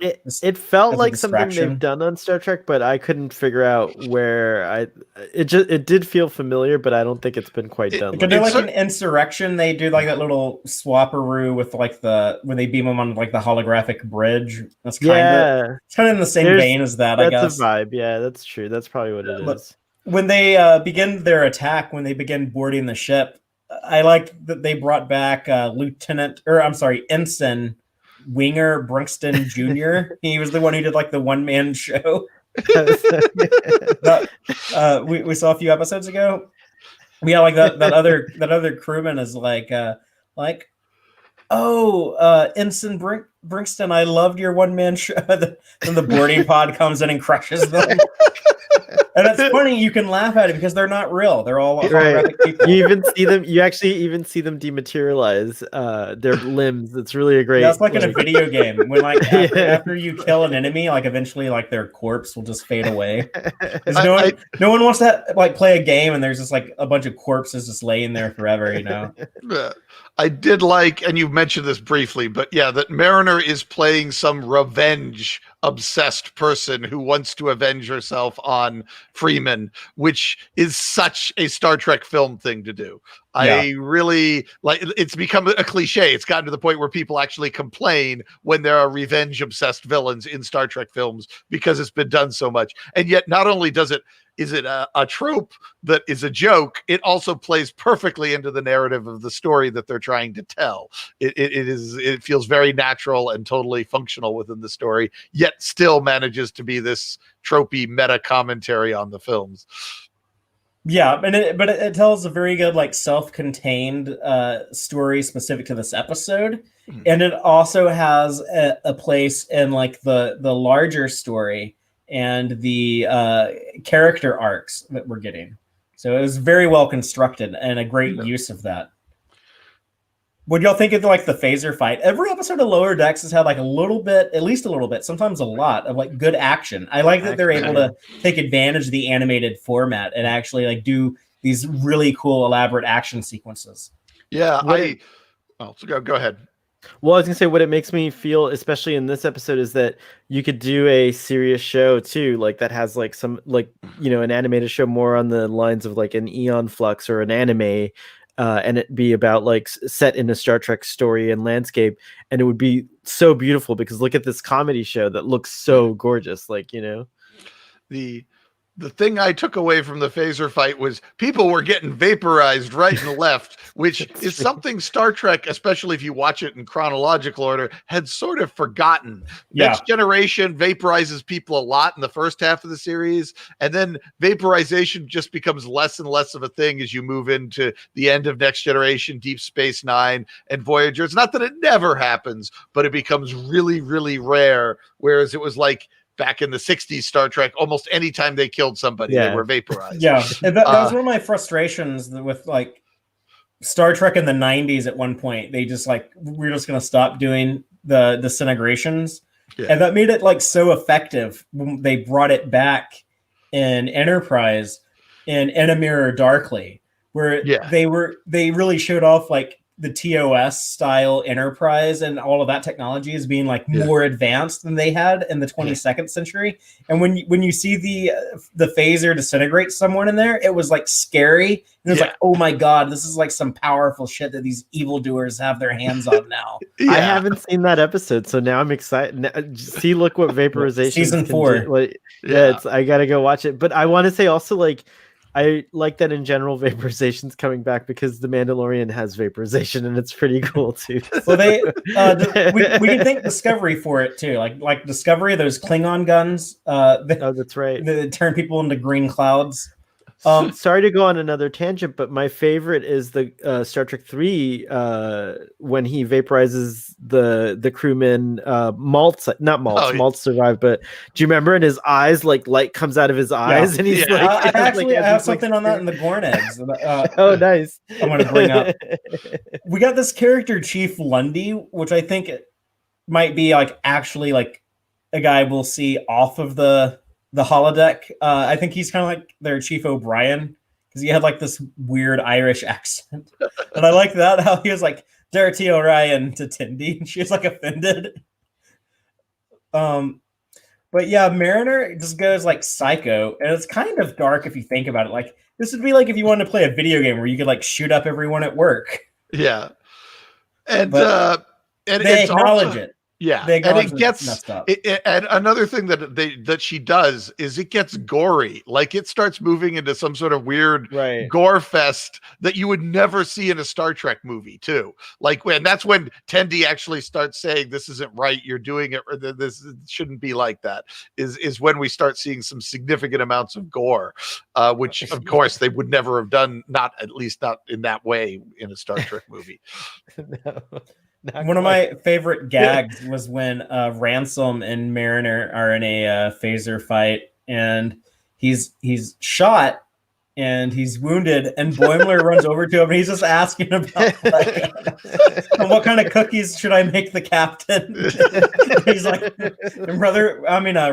It felt like something they've done on Star Trek, but I couldn't figure out where it did feel familiar, but I don't think it's been quite done. They're like an Insurrection. They do like that little swapperoo with like when they beam them on like the holographic bridge. That's kind of in the same vein as that. I guess that's a vibe. Yeah, that's true. That's probably what it is. When they begin their attack, when they begin boarding the ship, I like that they brought back Ensign Winger Brunkston Jr. He was the one who did like the one-man show. We saw a few episodes ago. Yeah, like that other crewman is like Ensign Brunkston, I loved your one-man show. Then the boarding pod comes in and crushes them. And it's funny, you can laugh at it because they're not real. They're all holographic people. You actually even see them dematerialize their limbs. It's really a great. That's like in a video game when like after you kill an enemy, like eventually like their corpse will just fade away. No one wants to like play a game and there's just like a bunch of corpses just laying there forever, you know. I did like, and you've mentioned this briefly, but yeah, that Mariner is playing some revenge obsessed person who wants to avenge herself on Freeman, which is such a Star Trek film thing to do. Yeah. I really like, it's become a cliche. It's gotten to the point where people actually complain when there are revenge obsessed villains in Star Trek films because it's been done so much. And yet not only is it a trope that is a joke, it also plays perfectly into the narrative of the story that they're trying to tell. It feels very natural and totally functional within the story, yet still manages to be this tropey meta commentary on the films. Yeah, but it tells a very good like self-contained story specific to this episode, and it also has a place in like the larger story and the character arcs that we're getting. So it was very well constructed and a great use of that. What y'all think of like the phaser fight? Every episode of Lower Decks has had like a little bit, at least a little bit, sometimes a lot of like good action. I like that they're able to take advantage of the animated format and actually like do these really cool, elaborate action sequences. Yeah, go ahead. Well, I was gonna say what it makes me feel, especially in this episode, is that you could do a serious show too, like that has like some like, you know, an animated show more on the lines of like an Eon Flux or an anime. And it be about like set in a Star Trek story and landscape, and it would be so beautiful because look at this comedy show that looks so gorgeous, like, you know. The thing I took away from the phaser fight was people were getting vaporized right and left, which is something Star Trek, especially if you watch it in chronological order, had sort of forgotten. Yeah. Next Generation vaporizes people a lot in the first half of the series, and then vaporization just becomes less and less of a thing as you move into the end of Next Generation, Deep Space Nine, and Voyager. It's not that it never happens, but it becomes really, really rare, whereas it was like back in the 60s Star Trek, almost any time they killed somebody, they were vaporized. Yeah, and that was one of my frustrations with like Star Trek in the 90s. At one point, they just like, we're just going to stop doing the disintegrations. Yeah. And that made it like so effective when they brought it back in Enterprise in a Mirror Darkly, where they really showed off like the TOS style Enterprise and all of that technology as being like more advanced than they had in the 22nd century. And when you see the phaser disintegrate someone in there, it was like scary. And it was like, oh my God, this is like some powerful shit that these evildoers have their hands on now. I haven't seen that episode, so now I'm excited. See, look what vaporization Season 4. Like, I gotta go watch it. But I want to say also, like, I like that in general vaporization's coming back because the Mandalorian has vaporization and it's pretty cool too. Well, we can thank Discovery for it too. Like Discovery, those Klingon guns. That's right. That turn people into green clouds. Sorry to go on another tangent, but my favorite is the Star Trek 3 when he vaporizes the crewman. Maltz survived, but do you remember? In his eyes, like light comes out of his eyes, and he's like, I have something on that in the Gorn eggs. Oh, nice. I'm going to bring up. We got this character Chief Lundy, which I think might be like actually like a guy we'll see off of the holodeck. I think he's kind of like their Chief O'Brien because he had like this weird Irish accent. And I like that, how he was like, Dirty O'Ryan to Tendi. And she was like offended. But yeah, Mariner just goes like psycho. And it's kind of dark if you think about it. Like, this would be like if you wanted to play a video game where you could like shoot up everyone at work. Yeah. And they acknowledge it. Yeah, and it gets messed up. And another thing that she does is it gets gory. Like it starts moving into some sort of weird gore fest that you would never see in a Star Trek movie, too. Like that's when Tendi actually starts saying, "This isn't right. You're doing it. Or this shouldn't be like that." Is when we start seeing some significant amounts of gore, which of course they would never have done. At least not in that way in a Star Trek movie. No. One of my favorite gags was when Ransom and Mariner are in a phaser fight, and he's shot and he's wounded, and Boimler runs over to him and he's just asking about like, what kind of cookies should I make the captain? He's like,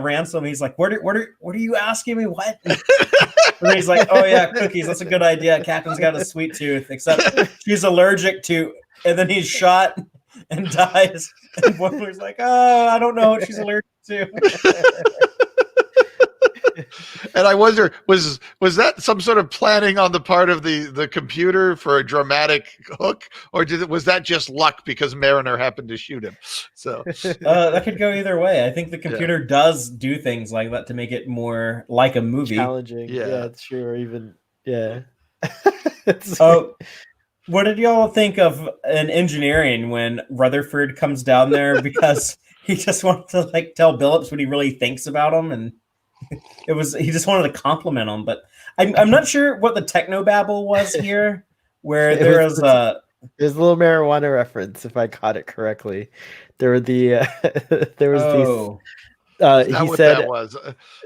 Ransom. He's like, what are you asking me? What? And he's like, oh yeah, cookies. That's a good idea. Captain's got a sweet tooth, except she's allergic to. And then he's shot and dies. And Boimler's like, oh, I don't know what she's allergic to. And I wonder, was that some sort of planning on the part of the computer for a dramatic hook, or was that just luck because Mariner happened to shoot him? So that could go either way. I think the computer does do things like that to make it more like a movie. Challenging. Yeah, it's true. Or even what did y'all think of in engineering when Rutherford comes down there because he just wants to like tell Billups what he really thinks about him, and he just wanted to compliment him, but I'm not sure what the technobabble was here, where there's a little marijuana reference, if I caught it correctly. There were these. He said that was.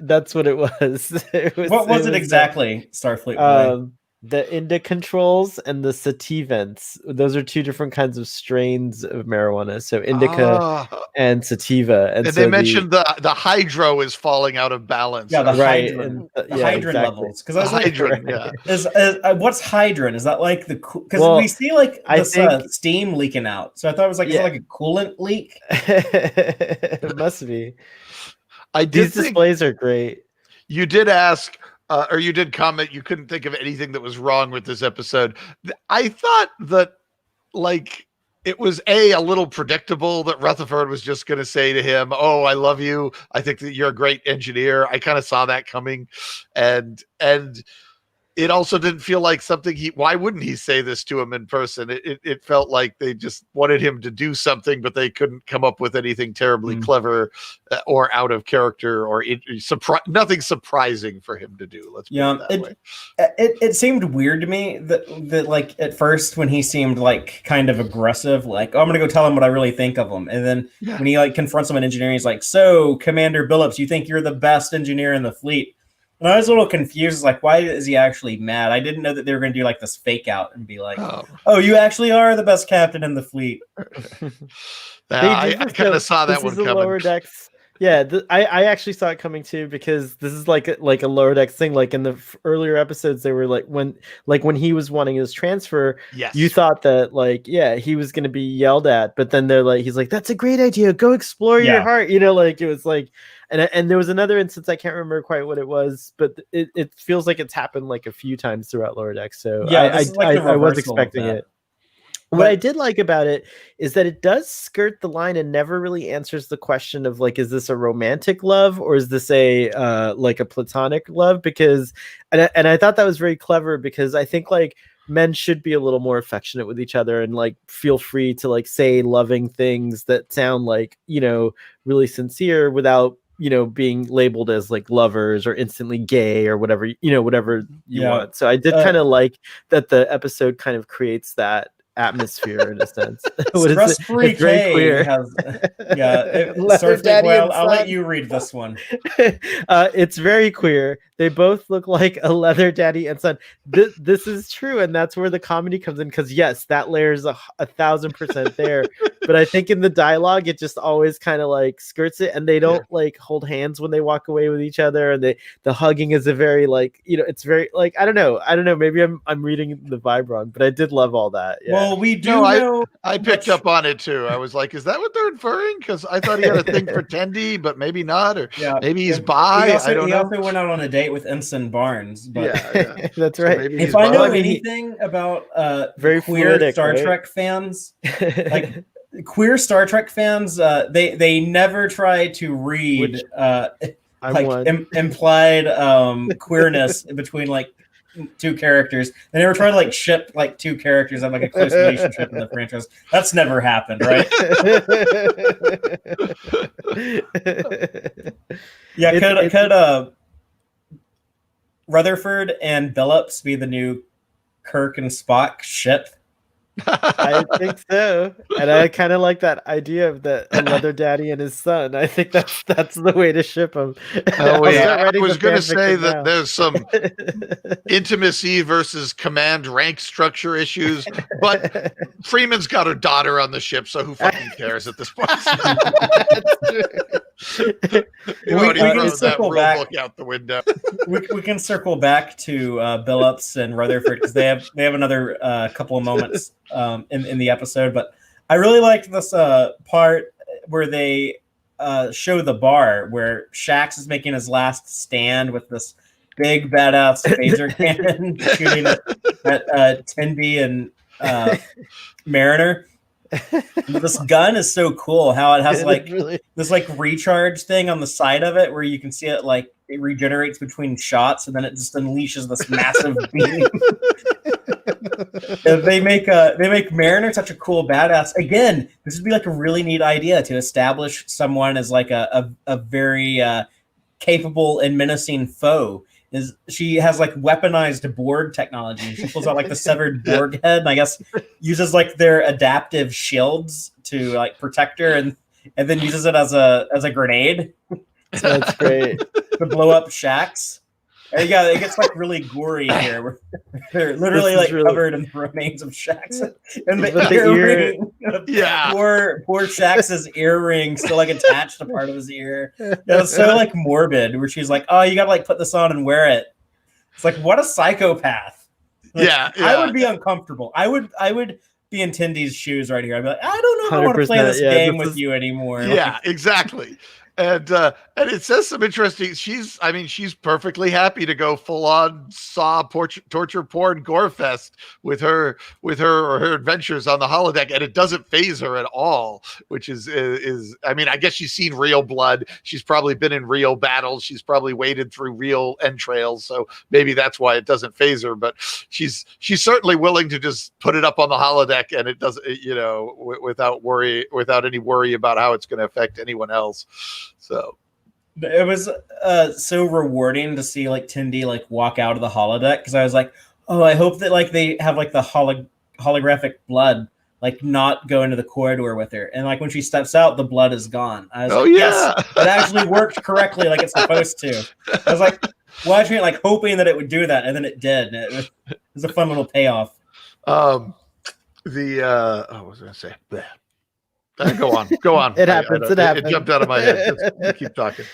That's what it was. What was it exactly, Starfleet Boy? The Indica controls and the sativants. Those are two different kinds of strains of marijuana. So indica and sativa. And so they mentioned the hydro is falling out of balance. Yeah, the hydron. The hydron levels. Because I was like, what's hydron? Is that like the because we see like this steam leaking out. So I thought it was like, is it like a coolant leak? It must be. These displays are great. You did ask. Or you did comment you couldn't think of anything that was wrong with this episode. I thought that, like, it was a little predictable that Rutherford was just going to say to him, "Oh, I love you. I think that you're a great engineer." I kind of saw that coming, and it also didn't feel like something why wouldn't he say this to him in person? It felt like they just wanted him to do something, but they couldn't come up with anything terribly clever or out of character or nothing surprising for him to do. Let's put it that way. It seemed weird to me that like at first when he seemed like kind of aggressive, like, oh, I'm going to go tell him what I really think of him. And then when he like confronts him in engineering, he's like, so Commander Billups, you think you're the best engineer in the fleet? And I was a little confused, like, why is he actually mad? I didn't know that they were going to do like this fake out and be like, "Oh, you actually are the best captain in the fleet." I kind of saw that one coming. Lower decks. Yeah, I actually saw it coming too, because this is like a lower decks thing. Like in the earlier episodes, they were like when he was wanting his transfer, Yes. you thought that like, yeah, he was going to be yelled at, but then he's like, that's a great idea, go explore your heart, like it was like, and there was another instance, I can't remember quite what it was, but it feels like it's happened like a few times throughout lower decks. So Yeah, this is like the I was reversal of expecting that. it. What I did like about it is that it does skirt the line and never really answers the question of like, is this a romantic love or is this a like a platonic love? Because and I thought that was very clever, because I think like men should be a little more affectionate with each other and like feel free to like say loving things that sound like, really sincere without being labeled as like lovers or instantly gay or whatever whatever you want. So I did kind of like that the episode kind of creates that atmosphere in a sense. Stress-free it's very K queer. has Leather Daddy and I'll let Son. you read this one. It's very queer. They both look like a leather daddy and son. This is true, and that's where the comedy comes in, because yes, that layer's 1,000% there. But I think in the dialogue, it just always kind of like skirts it, and they don't like hold hands when they walk away with each other, and the hugging is a very like, it's very like, I don't know, maybe I'm reading the vibe wrong, but I did love all that. Yeah. Well, we do know. I picked up on it too. I was like, is that what they're inferring? Because I thought he had a thing for Tendi, but maybe not, or maybe he's bi. I don't know. He also went out on a date with Ensign Barnes. But that's right. So if I know anything about very queer fluidic, Star Trek fans, like queer Star Trek fans, they never try to read implied queerness between like two characters. They never try to like ship like two characters have like a close relationship in the franchise. That's never happened, right? Yeah, could Rutherford and Billups be the new Kirk and Spock ship? I think so, and I kind of like that idea of a leather daddy and his son. I think that's the way to ship them. I was going to say that there's some intimacy versus command rank structure issues, but Freeman's got a daughter on the ship, so who fucking cares at this point? We can circle back out the window. we can circle back to Billups and Rutherford, because they have another couple of moments in the episode. But I really liked this part where they show the bar where Shax is making his last stand with this big badass phaser cannon shooting at Tendi and Mariner. This gun is so cool how it has like this like recharge thing on the side of it where you can see it like it regenerates between shots, and then it just unleashes this massive beam. They make Mariner such a cool badass. Again, this would be like a really neat idea to establish someone as like a very capable and menacing foe. She has like weaponized Borg technology. She pulls out like the severed Borg head, and I guess uses like their adaptive shields to like protect her, and then uses it as a grenade. That's great. To blow up Shax. And yeah, it gets like really gory here. Where they're literally like covered in the remains of Shax, and the earring. Poor Shax's earring still like attached to part of his ear. It's so like morbid. Where she's like, "Oh, you gotta like put this on and wear it." It's like, what a psychopath. Like, I would be uncomfortable. I would be in Tendi's shoes right here. I'd be like, I don't know if I want to play this game with you anymore. Yeah, exactly. And it says some interesting. She's perfectly happy to go full on Saw torture porn gore fest with her adventures on the holodeck, and it doesn't phase her at all. Which is I guess she's seen real blood. She's probably been in real battles. She's probably waded through real entrails. So maybe that's why it doesn't phase her. But she's certainly willing to just put it up on the holodeck, and it doesn't, without any worry about how it's going to affect anyone else. So it was so rewarding to see like Tendi like walk out of the holodeck, because I was like, oh, I hope that like they have like the holographic blood like not go into the corridor with her, and like when she steps out, the blood is gone. I was yes, it actually worked correctly like it's supposed to. I was like watching it, like hoping that it would do that, and then it did. It was a fun little payoff. What was I going to say? Blech. Go on. It happens. It jumped out of my head. Let's keep talking.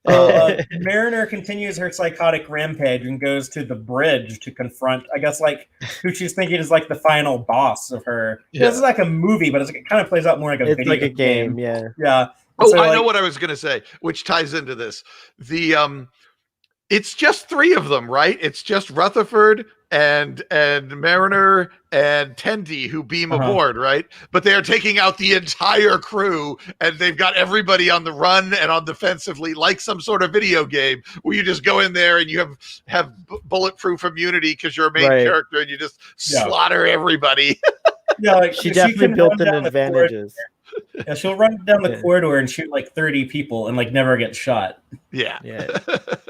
So Mariner continues her psychotic rampage and goes to the bridge to confront, I guess, like who she's thinking is like the final boss of her. Yeah. This is like a movie, but it kind of plays out more like a It's video like a game. Yeah. Yeah. Oh, So, I know what I was going to say, which ties into this. It's just three of them, right? It's just Rutherford and Mariner and Tendi who beam aboard, right? But they are taking out the entire crew, and they've got everybody on the run and on defensively, like some sort of video game where you just go in there and you have bulletproof immunity because you're a main character, and you just slaughter everybody. Yeah, like she definitely built in advantages. Yeah, she'll run down the corridor and shoot like 30 people and like never get shot. Yeah.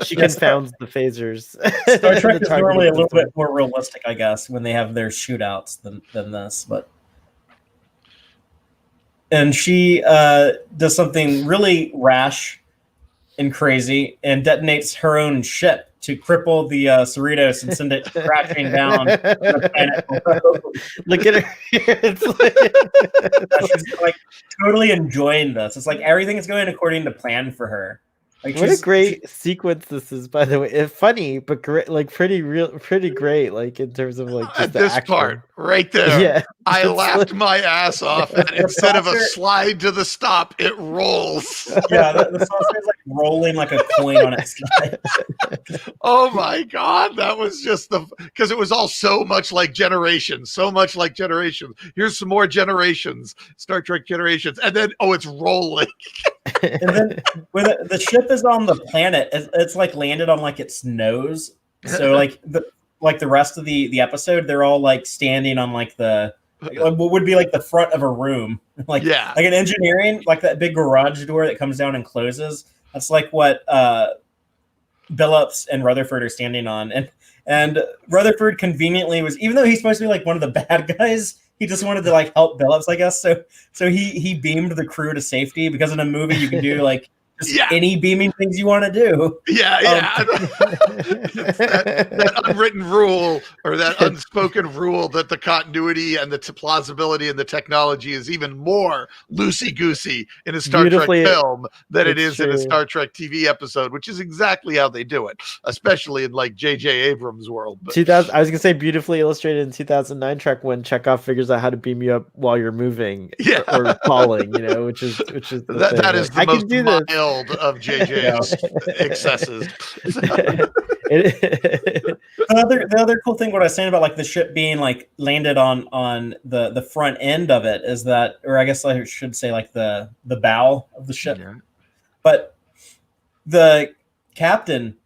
She confounds the phasers. Star Trek is normally a little bit more realistic, I guess, when they have their shootouts than this. And she does something really rash and crazy and detonates her own ship to cripple the Cerritos and send it crashing down the planet below. Look at her. It's she's like totally enjoying this. It's like everything is going according to plan for her. Like, what a great sequence this is, by the way. It's funny, but great, like pretty great, like in terms of like just this action. Part right there. Yeah, I laughed my ass off, and instead of a slide to the stop, it rolls. Yeah, the saucer is like rolling like a coin on its side. Oh my god, that was just because it was all so much like Generations. Here's some more Generations, Star Trek Generations, and then it's rolling. And then when the ship is on the planet, it's like landed on like its nose. So like the rest of the episode, they're all like standing on like what would be like the front of a room, like an engineering, like that big garage door that comes down and closes. That's like what Billups and Rutherford are standing on, and Rutherford conveniently was, even though he's supposed to be like one of the bad guys, he just wanted to like help Billups, I guess. So he beamed the crew to safety, because in a movie you can do like just any beaming things you want to do. That unwritten rule, or that unspoken rule, that the continuity and the plausibility and the technology is even more loosey-goosey in a Star Trek film than it is in a Star Trek TV episode, which is exactly how they do it, especially in like J.J. Abrams' world. But 2000, I was gonna say beautifully illustrated in 2009 Trek, when Chekhov figures out how to beam you up while you're moving or falling, which is that is the most mild of JJ's excesses. The other cool thing, what I was saying about like the ship being like landed on the front end of it, is that, or I guess I should say like the bow of the ship. Yeah. But the captain,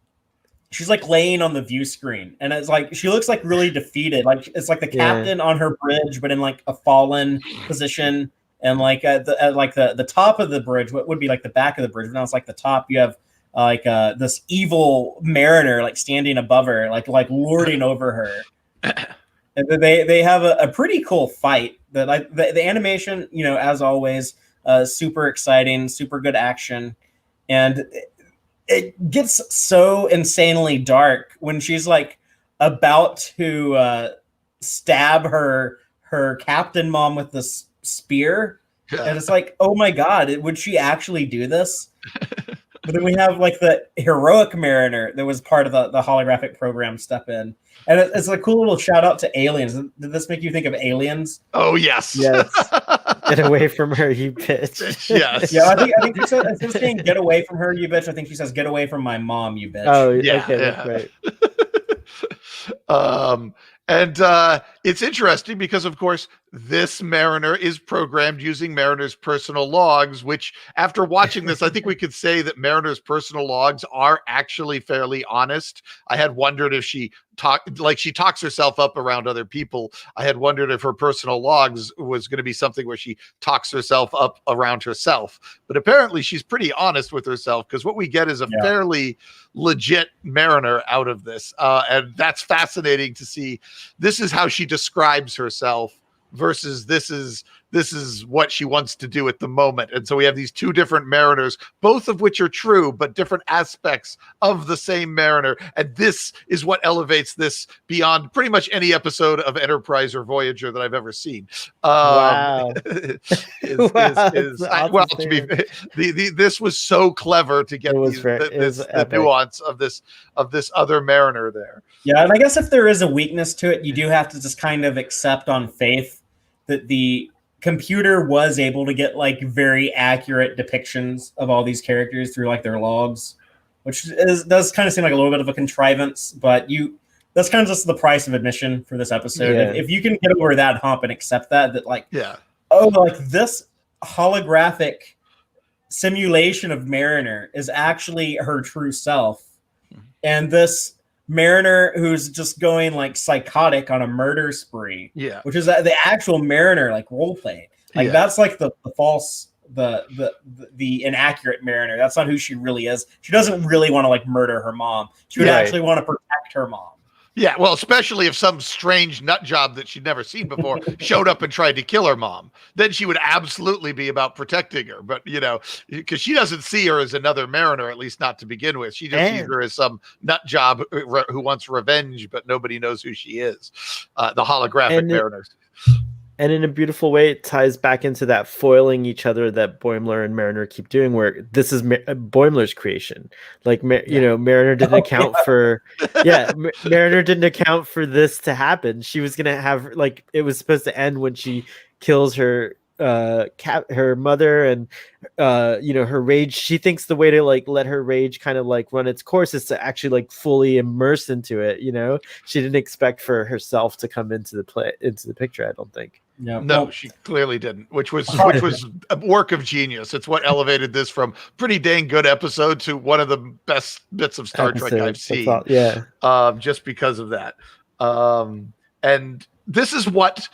she's like laying on the view screen, and it's like she looks like really defeated. Like it's like the captain on her bridge, but in like a fallen position. And like at the top of the bridge, what would be like the back of the bridge, but now it's like the top, you have like this evil mariner like standing above her, like lording over her. And they have a pretty cool fight. That the animation, as always, super exciting, super good action, and it gets so insanely dark when she's like about to stab her captain mom with this spear, and it's like, oh my god, would she actually do this? But then we have like the heroic mariner that was part of the holographic program step in, and it's a cool little shout out to Aliens. Did this make you think of Aliens? Oh yes. Get away from her, you bitch. Yes. Yeah, I think she said, instead of saying "get away from her, you bitch," I think she says "get away from my mom, you bitch." Oh yeah, okay, that's right. And it's interesting because, of course, this Mariner is programmed using Mariner's personal logs, which, after watching this, I think we could say that Mariner's personal logs are actually fairly honest. I had wondered if she talks herself up around other people. I had wondered if her personal logs was going to be something where she talks herself up around herself. But apparently she's pretty honest with herself, because what we get is a fairly legit Mariner out of this. And that's fascinating to see. This is how she describes herself versus this is this is what she wants to do at the moment. And so we have these two different Mariners, both of which are true, but different aspects of the same Mariner. And this is what elevates this beyond pretty much any episode of Enterprise or Voyager that I've ever seen. Wow. This was so clever to get the nuance of this other Mariner there. Yeah, and I guess if there is a weakness to it, you do have to just kind of accept on faith that the computer was able to get like very accurate depictions of all these characters through like their logs, which does kind of seem like a little bit of a contrivance, but that's kind of just the price of admission for this episode. Yeah. If you can get over that hump and accept that like, this holographic simulation of Mariner is actually her true self, and this Mariner who's just going like psychotic on a murder spree, which is the actual Mariner like role play, like that's like the false, the inaccurate Mariner. That's not who she really is. She doesn't really want to like murder her mom. She would actually want to protect her mom. Yeah, well, especially if some strange nut job that she'd never seen before showed up and tried to kill her mom, then she would absolutely be about protecting her. But, because she doesn't see her as another Mariner, at least not to begin with. She just sees her as some nut job who wants revenge, but nobody knows who she is. The holographic Mariners. And in a beautiful way, it ties back into that foiling each other that Boimler and Mariner keep doing, where this is Boimler's creation. Like, Mariner didn't account for, Mariner didn't account for this to happen. She was going to have, like, it was supposed to end when she kills her her mother, and her rage. She thinks the way to like let her rage kind of like run its course is to actually like fully immerse into it. She didn't expect for herself to come into the picture, I don't think. No, she clearly didn't, which was a work of genius. It's what elevated this from pretty dang good episode to one of the best bits of Star Trek I've seen. Just because of that. And this is what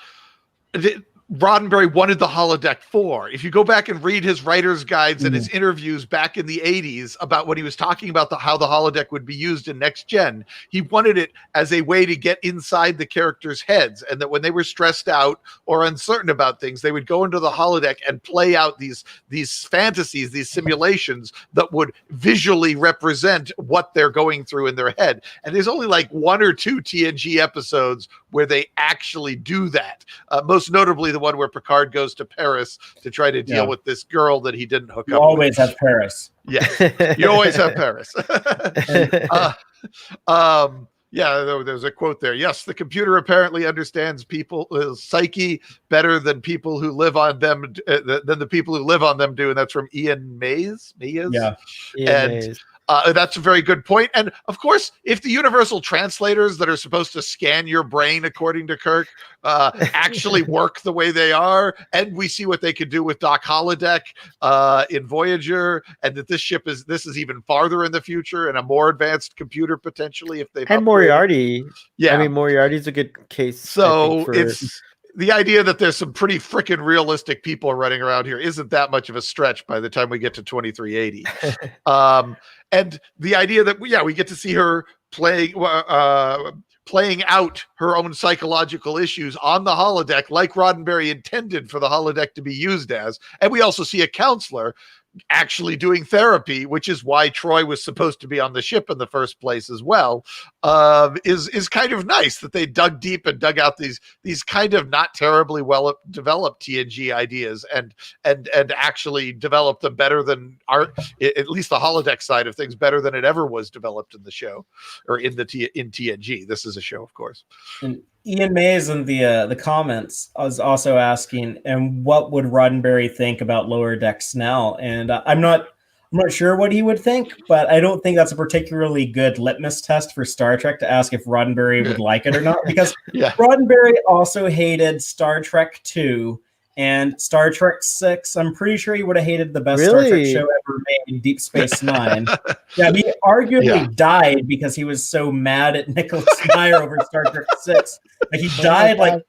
Roddenberry wanted the holodeck for. If you go back and read his writer's guides and his interviews back in the 80s about when he was talking about how the holodeck would be used in Next Gen, he wanted it as a way to get inside the characters' heads, and that when they were stressed out or uncertain about things, they would go into the holodeck and play out these fantasies, these simulations that would visually represent what they're going through in their head. And there's only like one or two TNG episodes where they actually do that. Most notably the one where Picard goes to Paris to try to deal with this girl that he didn't hook up with. You always have Paris. Yeah, you always have Paris. There's a quote there. Yes, the computer apparently understands people's psyche better than people who live on them, than the people who live on them do, and that's from Ian Mays. Ian Mays. That's a very good point. And of course, if the universal translators that are supposed to scan your brain, according to Kirk, actually work the way they are, and we see what they could do with Doc Holodeck in Voyager, and that this is even farther in the future and a more advanced computer potentially if they and Moriarty. Yeah, I mean Moriarty's a good case. So it's the idea that there's some pretty freaking realistic people running around here isn't that much of a stretch by the time we get to 2380. And the idea that we get to see her playing out her own psychological issues on the holodeck, like Roddenberry intended for the holodeck to be used as. And we also see a counselor actually doing therapy, which is why Troy was supposed to be on the ship in the first place as well, is kind of nice that they dug deep and dug out these kind of not terribly well developed TNG ideas and actually developed them better than at least the holodeck side of things, better than it ever was developed in the show or in TNG. This is a show, of course. And Ian Mays in the comments was also asking, and what would Roddenberry think about Lower Deck Snell? And I'm not sure what he would think, but I don't think that's a particularly good litmus test for Star Trek to ask if Roddenberry would like it or not, because Roddenberry also hated Star Trek 2 and Star Trek 6. I'm pretty sure he would have hated the best Star Trek show ever made, Deep Space Nine. He arguably died because he was so mad at Nicholas Meyer over Star Trek 6. Like he died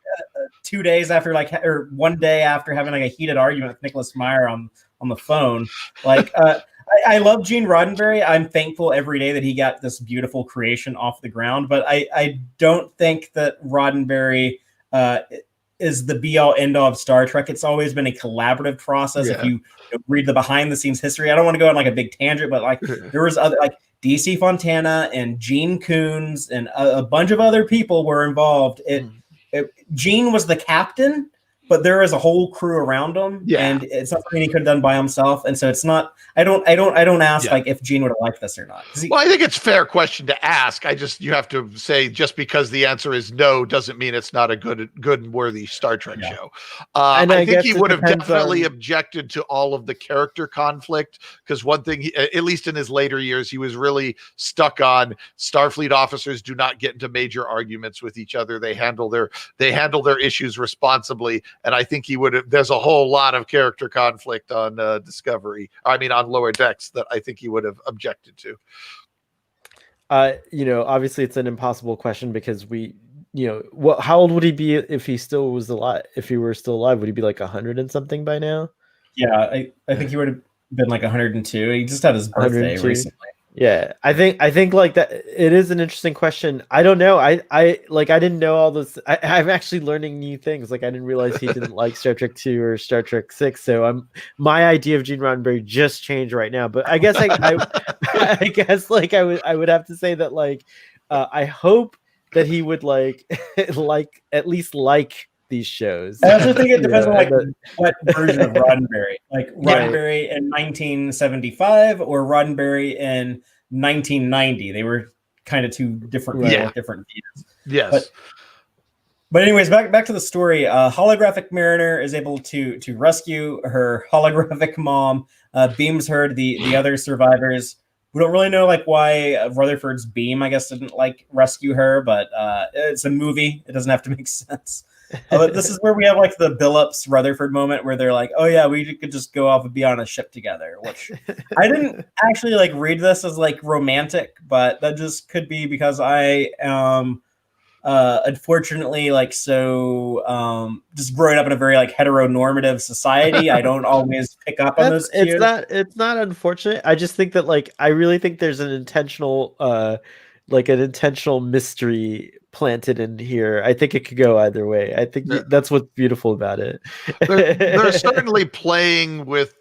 2 days after, or 1 day after having a heated argument with Nicholas Meyer on the phone. I love Gene Roddenberry. I'm thankful every day that he got this beautiful creation off the ground, but I don't think that Roddenberry is the be all end all of Star Trek. It's always been a collaborative process. Yeah. If you read the behind the scenes history, I don't want to go on like a big tangent, but like there was other like DC Fontana and Gene Coons and a bunch of other people were involved. Gene was the captain, but there is a whole crew around him, and it's not something he could have done by himself. And so it's not. I don't ask like if Gene would have liked this or not. Well, I think it's a fair question to ask. You have to say just because the answer is no doesn't mean it's not a good and worthy Star Trek show. And I think he would have definitely objected to all of the character conflict, because one thing, at least in his later years, he was really stuck on Starfleet officers do not get into major arguments with each other. They handle their issues responsibly. And I think he would have. There's a whole lot of character conflict on Discovery. I mean, on Lower Decks that I think he would have objected to. Obviously it's an impossible question because how old would he be if he still was alive? If he were still alive, would he be like 100 and something by now? Yeah, I think he would have been like 102. He just had his birthday recently. Yeah, I think like that. It is an interesting question. I don't know. I didn't know all this. I'm actually learning new things. Like I didn't realize he didn't like Star Trek 2 or Star Trek 6. So my idea of Gene Roddenberry just changed right now. But I guess I guess like I would have to say that like I hope that he would like at least like these shows. I also think it depends on like what version of Roddenberry, like Roddenberry in 1975 or Roddenberry in 1990. They were kind of two different different views. Yes. But anyways, back to the story. Holographic Mariner is able to rescue her holographic mom, beams her to the other survivors. We don't really know like why Rutherford's beam, I guess, didn't like rescue her, but it's a movie. It doesn't have to make sense. This is where we have like the Billups Rutherford moment where they're like, oh yeah, we could just go off and be on a ship together, which I didn't actually like read this as like romantic, but that just could be because I am unfortunately like just growing up in a very like heteronormative society. I don't always pick up on those cues. It's not unfortunate. I just think that like I really think there's an intentional mystery planted in here. I think it could go either way. I think that's what's beautiful about it. They're certainly playing with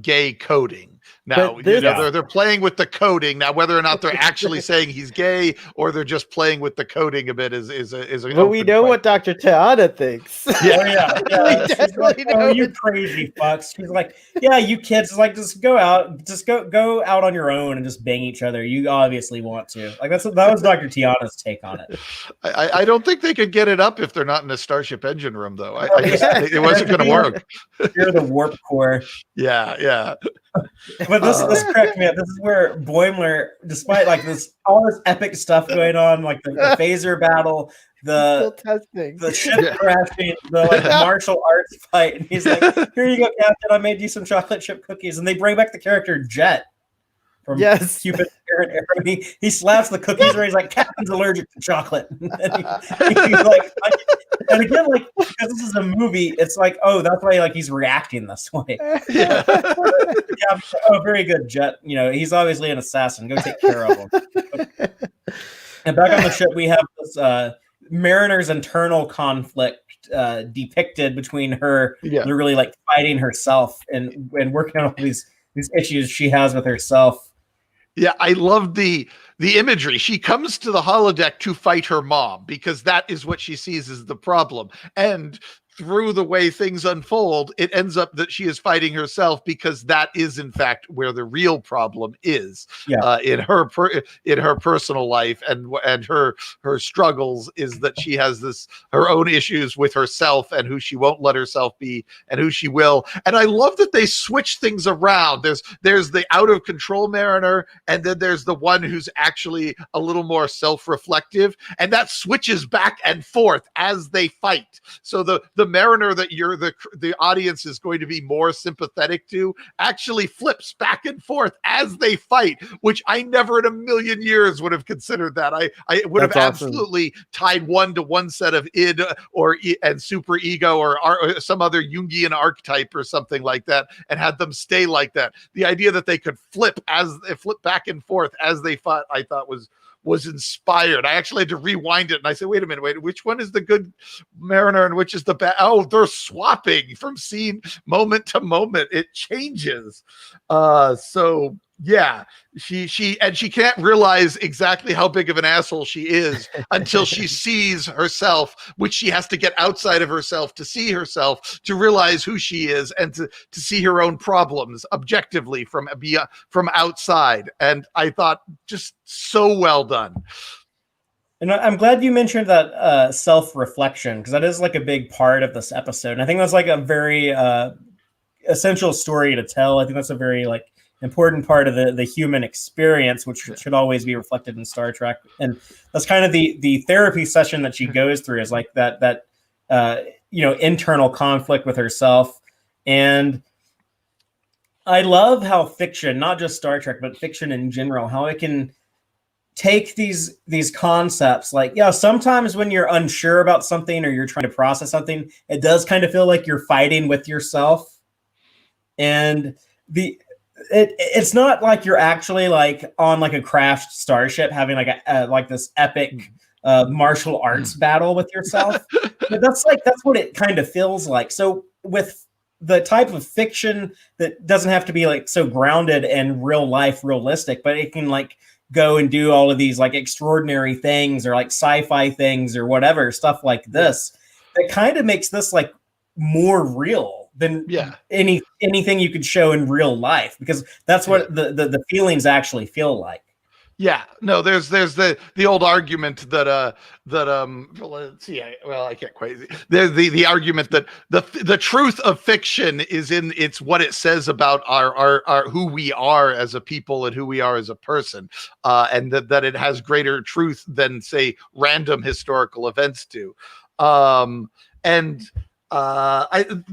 gay coding. Now, they're playing with the coding. Now, whether or not they're actually saying he's gay or they're just playing with the coding a bit is a. But we know what Dr. Tiana thinks. Yeah. We definitely know. Oh, you crazy fucks. She's like, yeah, you kids, like, just go out on your own and just bang each other. You obviously want to. Like that was Dr. Tiana's take on it. I don't think they could get it up if they're not in a Starship engine room, though. It wasn't going to work. You're the warp core. Yeah. But this cracked me up. This is where Boimler, despite like all this epic stuff going on, like the phaser battle, the ship crashing, the martial arts fight, and he's like, "Here you go, Captain. I made you some chocolate chip cookies." And they bring back the character Jet from Cupid. He slaps the cookies and he's like, "Captain's allergic to chocolate." And he's like, and again, like because this is a movie, it's like, oh, that's why like he's reacting this way. Yeah. Oh, very good, Jet. He's obviously an assassin. Go take care of him. And back on the ship, we have this Mariner's internal conflict depicted between her literally like fighting herself and working on all these issues she has with herself. Yeah, I love the imagery. She comes to the holodeck to fight her mom because that is what she sees as the problem. And through the way things unfold, it ends up that she is fighting herself because that is in fact where the real problem is in her personal life and her struggles is that she has her own issues with herself and who she won't let herself be and who she will. And I love that they switch things around. There's the out of control Mariner, and then there's the one who's actually a little more self-reflective, and that switches back and forth as they fight. So the Mariner that the audience is going to be more sympathetic to actually flips back and forth as they fight, which I never in a million years would have considered that. I would have absolutely tied one to one set of id and super ego or some other Jungian archetype or something like that and had them stay like that. The idea that they could flip back and forth as they fought, I thought was was inspired. I actually had to rewind it, and I said, wait a minute, which one is the good Mariner and which is the bad? Oh, they're swapping from scene moment to moment. It changes. So yeah, she can't realize exactly how big of an asshole she is until she sees herself, which she has to get outside of herself to see herself, to realize who she is, and to see her own problems objectively from outside. And I thought, just so well done. And I'm glad you mentioned that self-reflection, because that is like a big part of this episode. And I think that's like a very essential story to tell. I think that's a very like important part of the human experience, which should always be reflected in Star Trek. And that's kind of the therapy session that she goes through, is like that internal conflict with herself. And I love how fiction, not just Star Trek, but fiction in general, how it can take these concepts. Like, yeah, sometimes when you're unsure about something or you're trying to process something, it does kind of feel like you're fighting with yourself. And it's not like you're actually like on like a crashed starship having like a like this epic martial arts battle with yourself. But that's what it kind of feels like. So with the type of fiction that doesn't have to be like so grounded in real life, realistic, but it can like go and do all of these like extraordinary things or like sci-fi things or whatever stuff like this, that kind of makes this like more real than anything you could show in real life, because that's what the feelings actually feel like. Yeah, no, there's the old argument that let's see, I can't quite. There's the argument that the truth of fiction is in it's what it says about our who we are as a people and who we are as a person, and that it has greater truth than say random historical events do,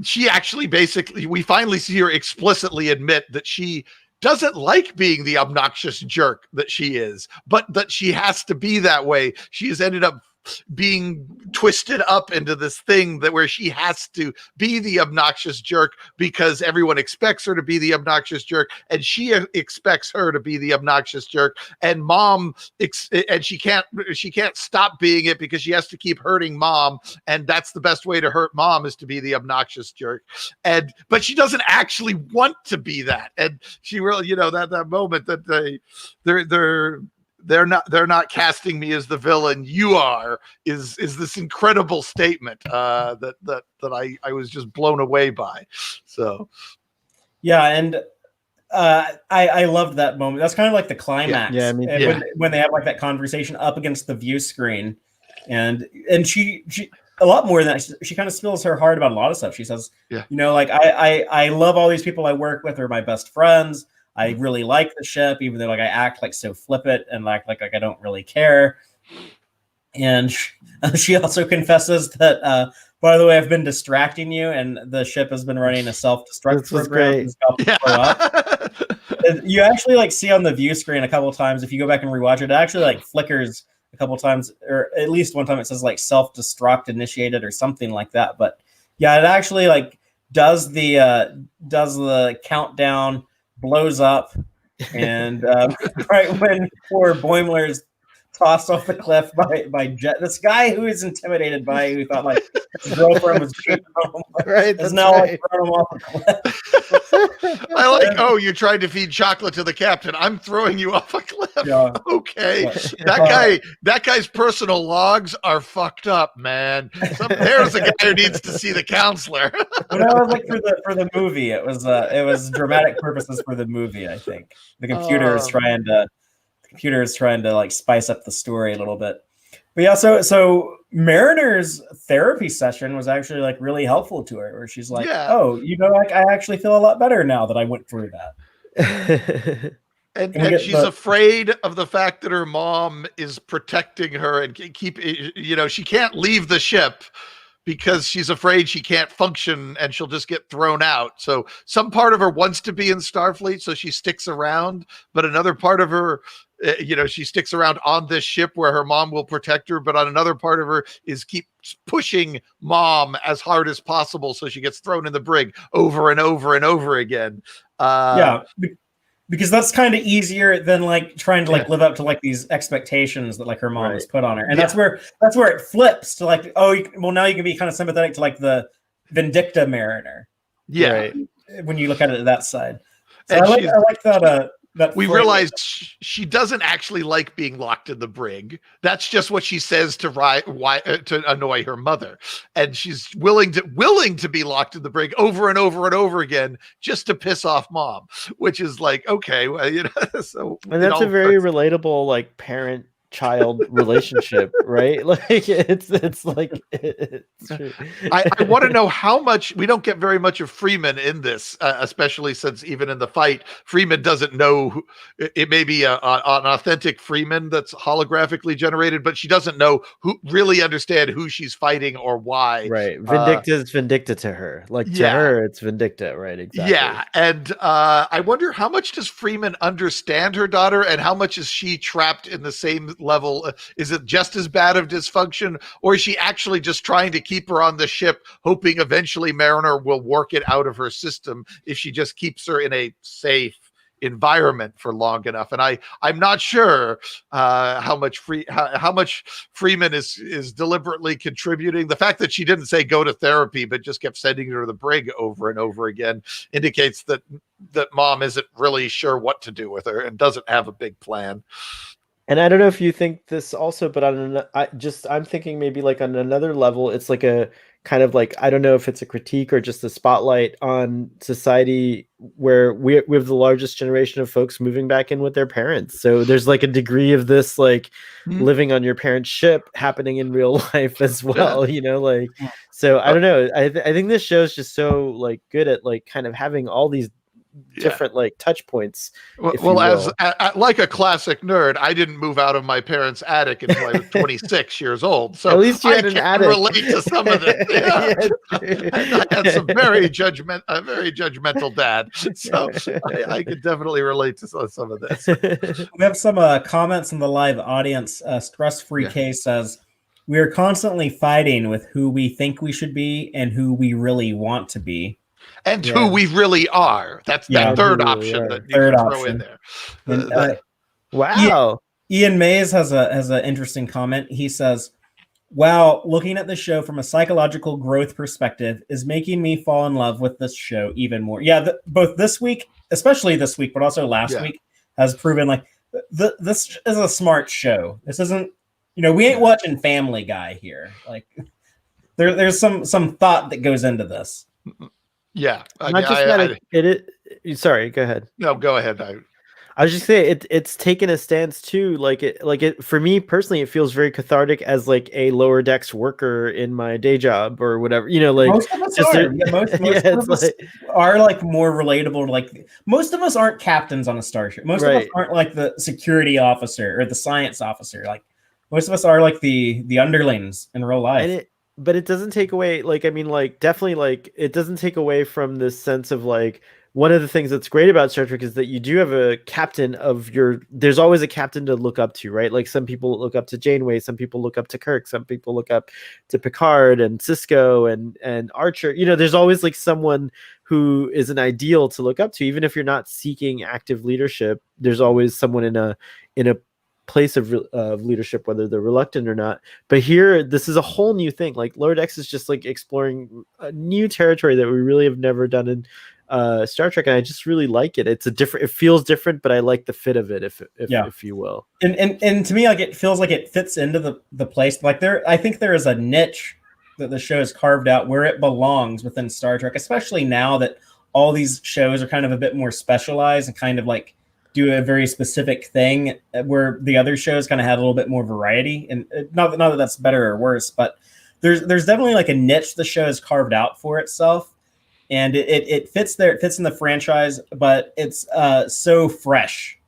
she actually basically, we finally see her explicitly admit that she doesn't like being the obnoxious jerk that she is, but that she has to be that way. She has ended up being twisted up into this thing that where she has to be the obnoxious jerk because everyone expects her to be the obnoxious jerk, and she expects her to be the obnoxious jerk, and mom and she can't stop being it because she has to keep hurting mom, and that's the best way to hurt mom is to be the obnoxious jerk. But she doesn't actually want to be that, and she really, that moment that they're not casting me as the villain, you are, is this incredible statement that I was just blown away by. So yeah, and I loved that moment. That's kind of like the climax. When they have like that conversation up against the view screen, and she a lot more than that, she kind of spills her heart about a lot of stuff. She says, like I love all these people I work with, are my best friends. I really like the ship, even though like I act like so flippant and like I don't really care. And she also confesses that, by the way, I've been distracting you, and the ship has been running a self-destruct program. You actually like see on the view screen a couple of times, if you go back and rewatch it, it actually like flickers a couple of times, or at least one time it says like self-destruct initiated or something like that. But yeah, it actually like does the countdown, blows up, and right when poor Boimler is tossed off the cliff by Jet, this guy who is intimidated by, who thought like his girlfriend was cheating on him, right, is now like throwing him off a cliff. I like, oh, you tried to feed chocolate to the captain, I'm throwing you off a cliff. Yeah. Okay. That guy's personal logs are fucked up, man. There's a guy who needs to see the counselor. Well, like for the movie, it was dramatic purposes for the movie. I think the computer is trying to like spice up the story a little bit. But yeah, so Mariner's therapy session was actually like really helpful to her, where she's like, oh, like I actually feel a lot better now that I went through that. And she's afraid of the fact that her mom is protecting her and she can't leave the ship because she's afraid she can't function and she'll just get thrown out. So some part of her wants to be in Starfleet, so she sticks around, but another part of her, she sticks around on this ship where her mom will protect her, but on another part of her is keep pushing mom as hard as possible so she gets thrown in the brig over and over and over again. because that's kind of easier than like trying to like live up to like these expectations that like her mom has put on her, and that's where it flips to like, oh, well, now you can be kind of sympathetic to like the Vindicta Mariner, when you look at it at that side. So I like that. That we realized she doesn't actually like being locked in the brig. That's just what she says to to annoy her mother, and she's willing to be locked in the brig over and over and over again just to piss off mom, which is like, okay, well, you know. So, and that's a very relatable like parent-child relationship, right? Like it's like it's true. I want to know how much. We don't get very much of Freeman in this, especially since even in the fight, Freeman doesn't know. It may be an authentic Freeman that's holographically generated, but she doesn't know really understand who she's fighting or why. Right, Vindicta is Vindicta to her. Like to her, it's Vindicta, right? Exactly. Yeah, and I wonder how much does Freeman understand her daughter, and how much is she trapped in the same level? Is it just as bad of dysfunction, or is she actually just trying to keep her on the ship, hoping eventually Mariner will work it out of her system if she just keeps her in a safe environment for long enough? And I'm not sure how much Freeman is deliberately contributing. The fact that she didn't say go to therapy but just kept sending her to the brig over and over again indicates that mom isn't really sure what to do with her and doesn't have a big plan. And I don't know if you think this also, but I'm thinking maybe like on another level, it's like a kind of like, I don't know if it's a critique or just a spotlight on society where we have the largest generation of folks moving back in with their parents. So there's like a degree of this like living on your parents' ship happening in real life as well, you know, like, so I don't know. I think this show is just so like good at like kind of having all these different like touch points. Well, as like a classic nerd, I didn't move out of my parents' attic until I was 26 years old. So at least you had an attic. Relate to some of this. I had some very judgmental dad. So I could definitely relate to some of this. We have some comments in the live audience. Stress-Free K says, "We are constantly fighting with who we think we should be and who we really want to be. And who we really are." That's that third option that you can throw in there. And, wow. Ian Mays has an interesting comment. He says, "Wow, looking at the show from a psychological growth perspective is making me fall in love with this show even more." Yeah, both this week, especially this week, but also last week, has proven like this is a smart show. This isn't, we ain't watching Family Guy here. Like there's some thought that goes into this. Yeah, sorry, go ahead. No, go ahead. I was just saying it's taken a stance too. Like it for me personally, it feels very cathartic as like a lower decks worker in my day job or whatever. Like most of us are. Most of us are like more relatable. Like most of us aren't captains on a starship. Most of us aren't like the security officer or the science officer. Like most of us are like the underlings in real life. But it doesn't take away, like, I mean, like, definitely, like, it doesn't take away from this sense of, like, one of the things that's great about Star Trek is that you do have a captain there's always a captain to look up to, right? Like, some people look up to Janeway, some people look up to Kirk, some people look up to Picard and Sisko and Archer. There's always, like, someone who is an ideal to look up to. Even if you're not seeking active leadership, there's always someone in a place of leadership, whether they're reluctant or not. But here, this is a whole new thing. Like Lower Decks is just like exploring a new territory that we really have never done in Star Trek, and I just really like it. It feels different, but I like the fit of it, if you will. And to me, like it feels like it fits into the place. Like I think there is a niche that the show has carved out where it belongs within Star Trek, especially now that all these shows are kind of a bit more specialized and kind of like do a very specific thing, where the other shows kind of had a little bit more variety. And not that that's better or worse, but there's definitely like a niche the show has carved out for itself, and it fits there. It fits in the franchise, but it's so fresh.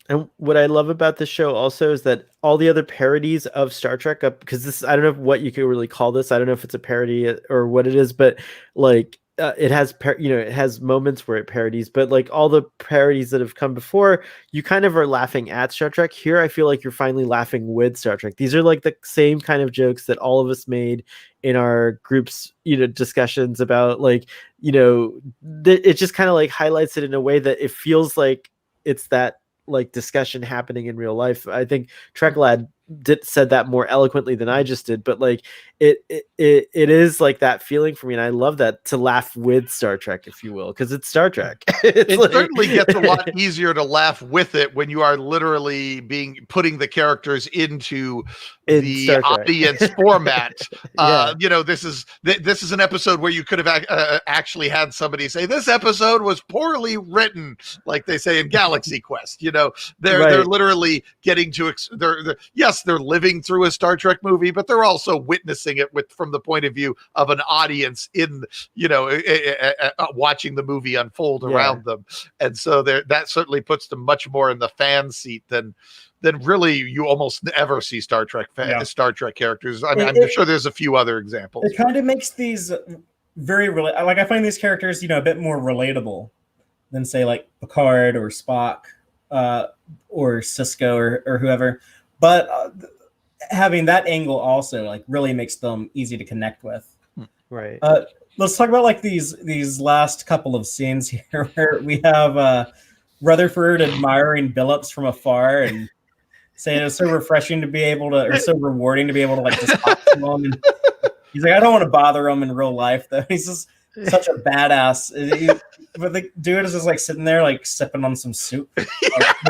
And what I love about this show also is that all the other parodies of Star Trek, because this, I don't know what you could really call this. I don't know if it's a parody or what it is, but like, it has it has moments where it parodies, but like all the parodies that have come before, you kind of are laughing at Star Trek. Here I feel like you're finally laughing with Star Trek. These are like the same kind of jokes that all of us made in our groups, discussions about like, it just kind of like highlights it in a way that it feels like it's that like discussion happening in real life. I think Trek Lad said that more eloquently than I just did, but like it is like that feeling for me, and I love that, to laugh with Star Trek, if you will, because it's Star Trek. It certainly gets a lot easier to laugh with it when you are literally putting the characters into the audience format. This is an episode where you could have actually had somebody say this episode was poorly written, like they say in Galaxy Quest. They're literally getting to they're living through a Star Trek movie, but they're also witnessing it from the point of view of an audience in watching the movie unfold around them. And so that certainly puts them much more in the fan seat than really you almost ever see Star Trek characters. I mean, I'm sure there's a few other examples. It kind of makes these very like, I find these characters, a bit more relatable than say like Picard or Spock or Cisco or whoever. But having that angle also like really makes them easy to connect with. Right. Let's talk about like these last couple of scenes here where we have Rutherford admiring Billups from afar and saying it was so refreshing to be able to, or so rewarding to be able to like just talk to him. And he's like, I don't want to bother him in real life though. He's just such a badass. But the dude is just like sitting there like sipping on some soup. He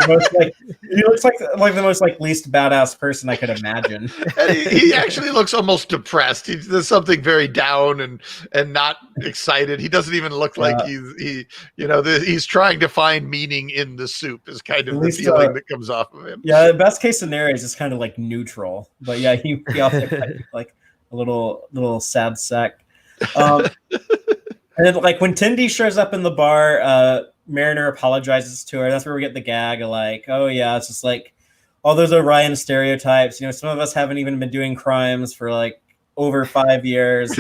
looks like the most like least badass person I could imagine. And he actually looks almost depressed. There's something very down and not excited. He doesn't even look like he's trying to find meaning in the soup is kind of the feeling that comes off of him. Yeah, the best case scenario is just kind of like neutral. But yeah, he also like a little sad sack. And then, like when Tendi shows up in the bar, Mariner apologizes to her. That's where we get the gag of like, oh yeah, it's just like all those Orion stereotypes. Some of us haven't even been doing crimes for like over 5 years.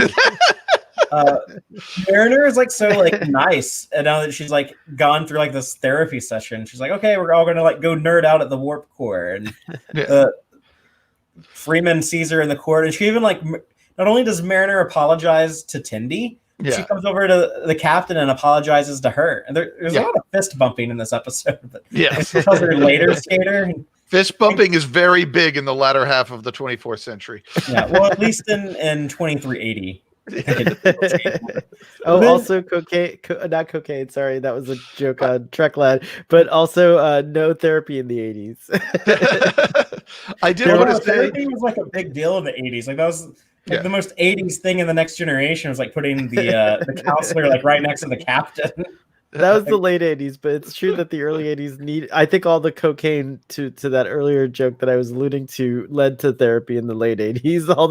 Mariner is like so like nice, and now that she's like gone through like this therapy session, she's like, okay, we're all gonna like go nerd out at the warp core, and Freeman sees her in the court, and she even like not only does Mariner apologize to Tendi. Yeah. She comes over to the captain and apologizes to her. And there's a lot of fist bumping in this episode. But tells her later skater. Fist bumping is very big in the latter half of the 24th century. Yeah, well, at least in 2380. Also cocaine, not cocaine. Sorry, that was a joke on Trek Lad. But also no therapy in the 80s. I did want to say therapy was like a big deal in the 80s. Like that was. Like the most 80s thing in the Next Generation was like putting the counselor like right next to the captain. That was the late 80s, but it's true that the early 80s I think all the cocaine to that earlier joke that I was alluding to led to therapy in the late 80s. All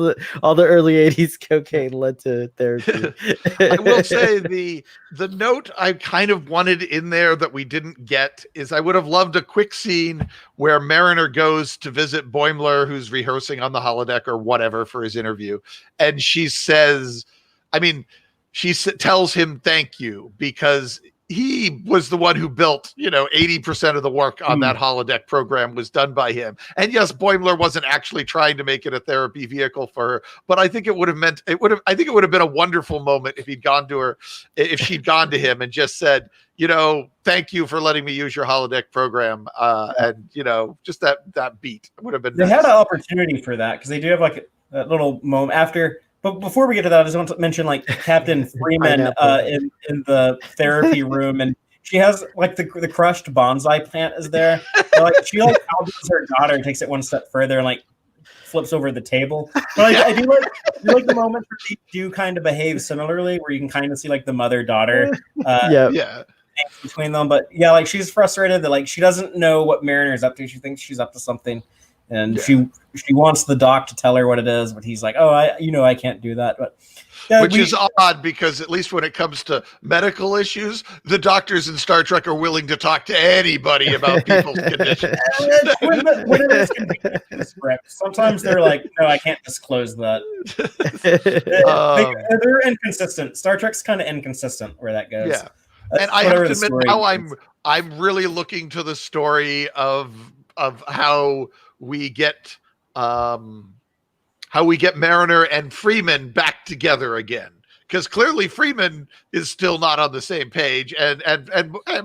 the early 80s cocaine led to therapy. I will say the note I kind of wanted in there that we didn't get is I would have loved a quick scene where Mariner goes to visit Boimler, who's rehearsing on the holodeck or whatever for his interview. And she says, she tells him thank you because he was the one who built, 80% of the work on that holodeck program was done by him. And yes, Boimler wasn't actually trying to make it a therapy vehicle for her, but I think it would have been a wonderful moment if she'd gone to him and just said, thank you for letting me use your holodeck program. And just that beat would have been nice. They had an opportunity for that because they do have like that little moment after. But before we get to that, I just want to mention like Captain Freeman in the therapy room, and she has like the crushed bonsai plant is there. So, like she like outdoes her daughter and takes it one step further and like flips over the table. But I do like the moment where they do kind of behave similarly, where you can kind of see like the mother-daughter between them. But yeah, like she's frustrated that like she doesn't know what Mariner's up to. She thinks she's up to something. And she wants the doc to tell her what it is, but he's like, "Oh, I can't do that." But which is odd because at least when it comes to medical issues, the doctors in Star Trek are willing to talk to anybody about people's conditions. When it is convenient in the script, sometimes they're like, "No, I can't disclose that." They're inconsistent. Star Trek's kind of inconsistent where that goes. Yeah, and I have to admit now I'm really looking to the story of how we get how we get Mariner and Freeman back together again. Because clearly Freeman is still not on the same page, and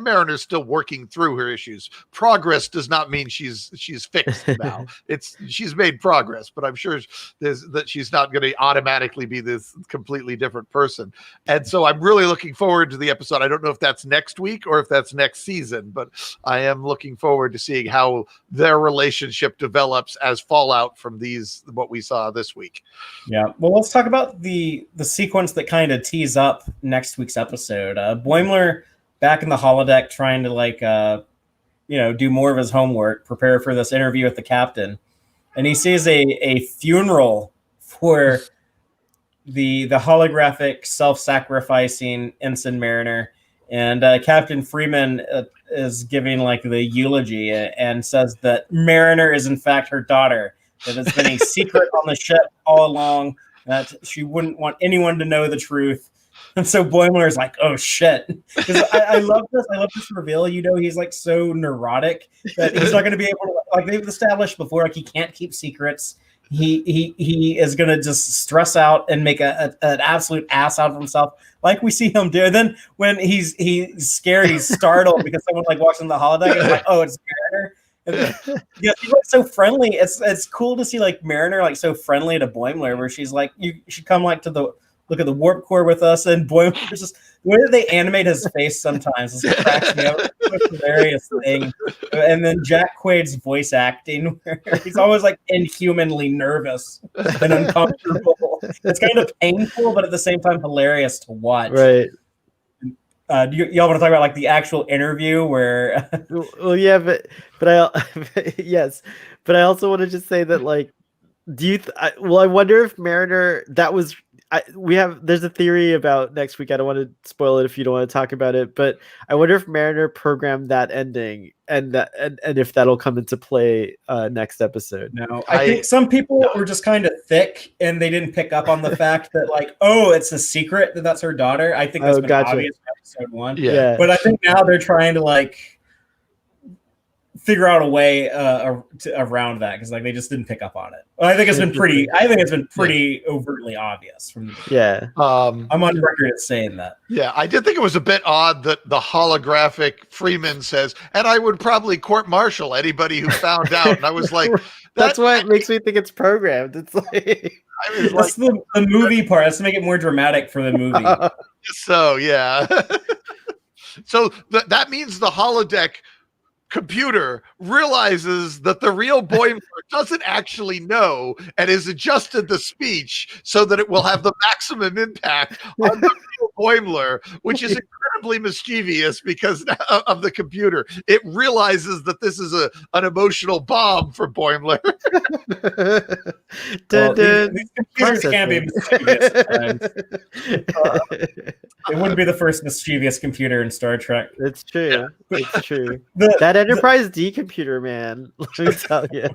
Mariner's still working through her issues. Progress does not mean she's fixed now. She's made progress, but I'm sure that she's not going to automatically be this completely different person. And so I'm really looking forward to the episode. I don't know if that's next week or if that's next season, but I am looking forward to seeing how their relationship develops as fallout from what we saw this week. Yeah. Well, let's talk about the sequence that kind of tease up next week's episode. Boimler back in the holodeck trying to do more of his homework, prepare for this interview with the captain. And he sees a funeral for the holographic self-sacrificing Ensign Mariner. And Captain Freeman is giving the eulogy and says that Mariner is in fact her daughter, that it's been a secret on the ship all along, that she wouldn't want anyone to know the truth. And so Boimler is like, oh shit. Because I love this. I love this reveal. He's so neurotic that he's not going to be able to, they've established before, he can't keep secrets. He is going to just stress out and make an absolute ass out of himself, like we see him do. And then when he's scared, he's startled because someone walks in the holodeck and is like, oh, it's Mariner. Yeah, he looks so friendly. It's cool to see Mariner so friendly to Boimler, where she's like, you should come to the look at the warp core with us. And Boimler just the way that they animate his face sometimes cracks me up. It's a hilarious thing. And then Jack Quaid's voice acting, where he's always inhumanly nervous and uncomfortable. It's kind of painful, but at the same time hilarious to watch. Right. Do y'all want to talk about the actual interview where? Well, yeah, but yes, but I also want to just say that I wonder if Mariner there's a theory about next week. I don't want to spoil it if you don't want to talk about it, but I wonder if Mariner programmed that ending and if that'll come into play next episode. No, I think some people were just kind of thick and they didn't pick up on the fact that it's a secret that's her daughter. I think that's been obvious from episode 1. Yeah. But I think now they're trying to figure out a way around that, because they just didn't pick up on it. I think it's been pretty overtly obvious from I'm on record as saying that. Yeah, I did think it was a bit odd that the holographic Freeman says, and I would probably court-martial anybody who found out. And I was like, that's why it makes me think it's programmed. It's that's the movie part. That's to make it more dramatic for the movie. So yeah. So that means the holodeck computer realizes that the real Boimler doesn't actually know and has adjusted the speech so that it will have the maximum impact on the real Boimler, which is incredibly mischievous because of the computer. It realizes that this is an emotional bomb for Boimler. These computers can be mischievous. It wouldn't be the first mischievous computer in Star Trek. It's true. Yeah. It's true. That Enterprise D computer, man. Let me tell you.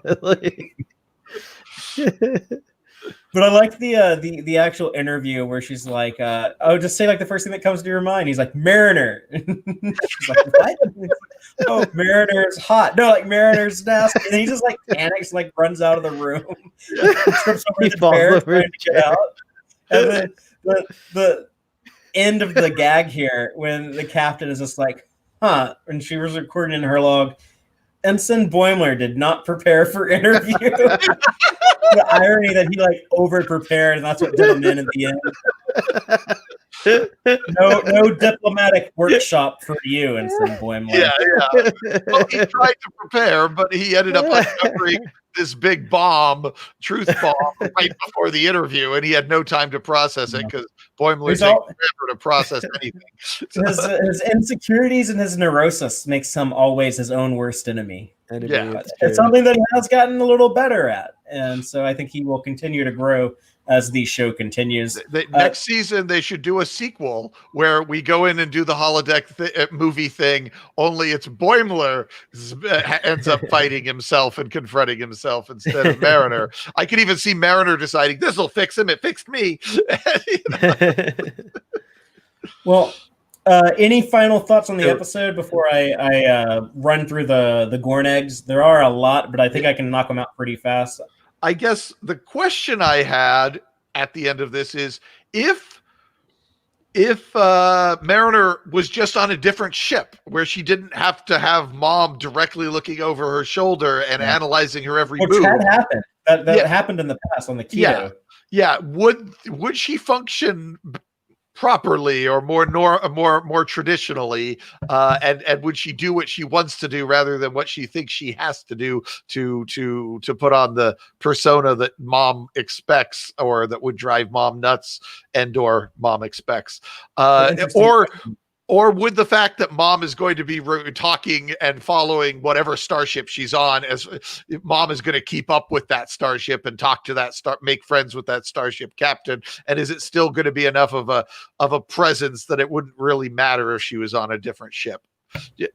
But I like the actual interview where she's like, just say the first thing that comes to your mind. He's like, Mariner. She's like, what? Oh, Mariner's hot. No, Mariner's nasty. And he just panics, runs out of the room, trips over the chair, trying to get out. And then the end of the gag here, when the captain is just like, huh, and she was recording in her log, Ensign Boimler did not prepare for interview. The irony that he over prepared, and that's what did him in at the end. No diplomatic workshop for you, Ensign Boimler. Yeah. Well, he tried to prepare, but he ended up uncovering this big truth bomb right before the interview, and he had no time to process it because Boimler takes forever to process anything. His insecurities and his neurosis makes him always his own worst enemy. Yeah, it's something that he has gotten a little better at, and so I think he will continue to grow as the show continues. Next season, they should do a sequel where we go in and do the holodeck movie thing, only it's Boimler ends up fighting himself and confronting himself instead of Mariner. I could even see Mariner deciding, this will fix him. It fixed me. Well, any final thoughts on the episode before I run through the Gorn eggs? There are a lot, but I think I can knock them out pretty fast. I guess the question I had at the end of this is if Mariner was just on a different ship where she didn't have to have Mom directly looking over her shoulder and analyzing her every Which move. had happened. That happened in the past on the Keto. Yeah. Would she function properly or more traditionally, and would she do what she wants to do rather than what she thinks she has to do to put on the persona that Mom expects or that would drive Mom nuts and or Mom expects, or would the fact that Mom is going to be talking and following whatever starship she's on, as Mom is going to keep up with that starship and talk to that make friends with that starship captain, and is it still going to be enough of a presence that it wouldn't really matter if she was on a different ship? Yeah.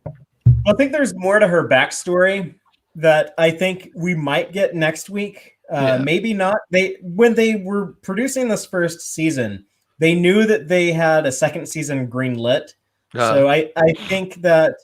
I think there's more to her backstory that I think we might get next week. Maybe not. When they were producing this first season, they knew that they had a second season greenlit. So I think that,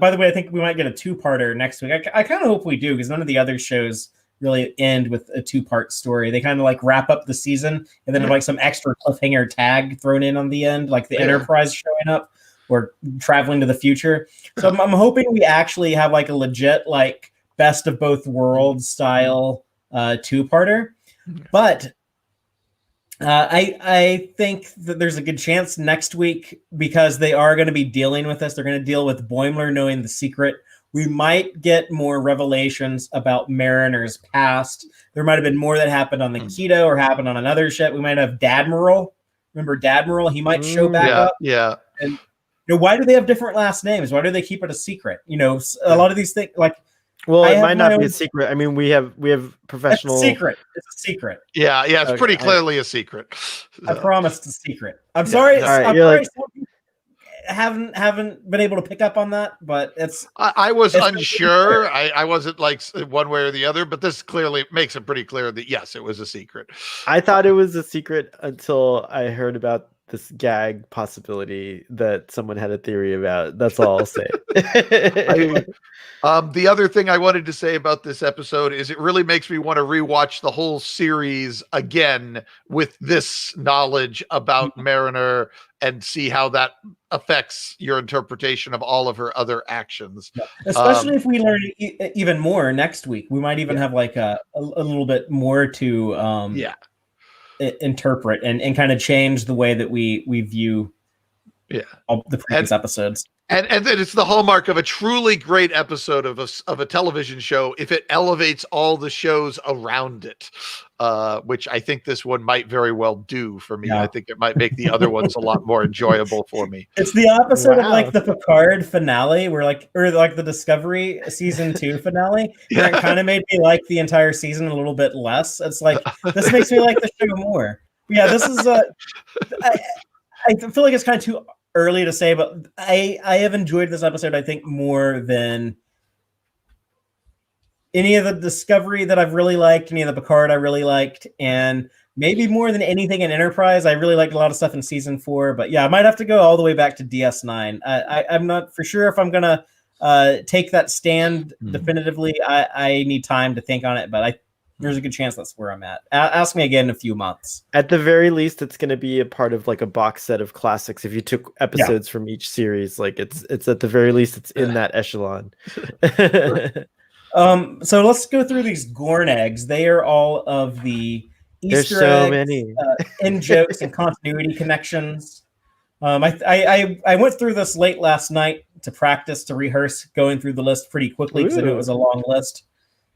by the way, I think we might get a 2-parter next week. I kind of hope we do, because none of the other shows really end with a 2-part story. They kind of like wrap up the season and then have like some extra cliffhanger tag thrown in on the end, like the Enterprise showing up or traveling to the future. So I'm hoping we actually have like a legit, like best of both worlds style 2-parter. But I think that there's a good chance next week, because they are going to be dealing with this. They're going to deal with Boimler knowing the secret. We might get more revelations about Mariner's past. There might have been more that happened on the Keto or happened on another ship. We might have Dadmiral. Remember Dadmiral? He might show back up. Yeah. And why do they have different last names? Why do they keep it a secret? A lot of these things, like. Well, it might not be a secret. I mean, we have professional. It's a secret. It's a secret. Yeah. It's pretty clearly a secret. I promised a secret. I'm sorry. I'm sorry. Haven't been able to pick up on that, but I was unsure. I wasn't like one way or the other, but this clearly makes it pretty clear that yes, it was a secret. I thought it was a secret until I heard about this gag possibility that someone had a theory about. That's all I'll say. The other thing I wanted to say about this episode is it really makes me want to rewatch the whole series again with this knowledge about Mariner and see how that affects your interpretation of all of her other actions. Yeah. Especially if we learn even more next week. We might even have like a little bit more to interpret and kind of change the way that we view all the previous episodes. And then it's the hallmark of a truly great episode of a television show if it elevates all the shows around it, which I think this one might very well do for me. I think it might make the other ones a lot more enjoyable for me. It's the opposite of like the Picard finale, or like the Discovery season 2 finale. Where it kind of made me like the entire season a little bit less. It's like this makes me like the show more. Yeah, this is I feel like it's kind of too early to say, but I have enjoyed this episode, I think, more than any of the Discovery that I've really liked, any of the Picard I really liked, and maybe more than anything in Enterprise. I really liked a lot of stuff in season 4, but yeah, I might have to go all the way back to DS9. I'm not for sure if I'm going to take that stand definitively. I need time to think on it, but there's a good chance that's where I'm at. Ask me again in a few months. At the very least, it's going to be a part of like a box set of classics. If you took episodes from each series, like it's at the very least, it's in that echelon. So let's go through these Gorn eggs. They are all of the Easter eggs, many in jokes and continuity connections. I went through this late last night to rehearse going through the list pretty quickly because I knew it was a long list.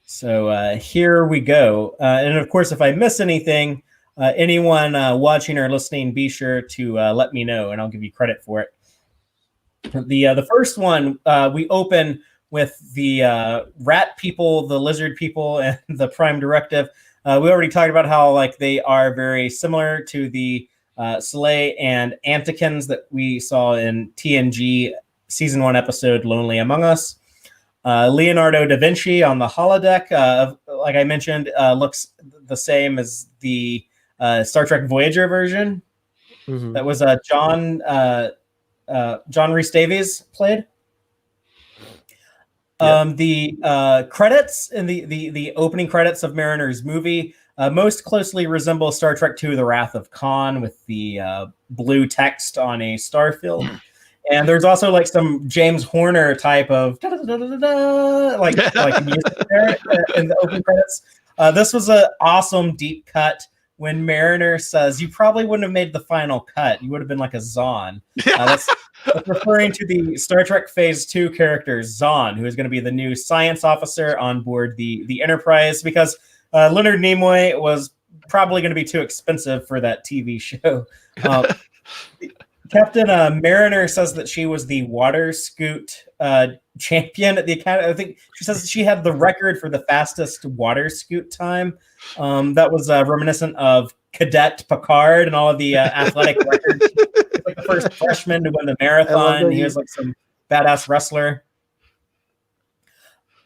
So here we go. And of course, if I miss anything, anyone watching or listening, be sure to let me know, and I'll give you credit for it. The first one, we open with the rat people, the lizard people, and the Prime Directive. We already talked about how like they are very similar to the Soleil and Antikins that we saw in TNG season 1 episode Lonely Among Us. Leonardo da Vinci on the holodeck, like I mentioned, looks the same as the Star Trek Voyager version. Mm-hmm. That was John Rhys Davies played. The credits in the opening credits of Mariner's movie most closely resemble Star Trek II: The Wrath of Khan with the blue text on a starfield. And there's also like some James Horner type of like music there in the opening credits. This was an awesome deep cut when Mariner says, "You probably wouldn't have made the final cut. You would have been like a Zahn." That's referring to the Star Trek Phase 2 character Zahn, who is going to be the new science officer on board the Enterprise, because Leonard Nimoy was probably going to be too expensive for that TV show. Captain Mariner says that she was the water scoot champion at the Academy. I think she says she had the record for the fastest water scoot time. That was reminiscent of Cadet Picard and all of the athletic records. He's like the first freshman to win the marathon. He was like some badass wrestler.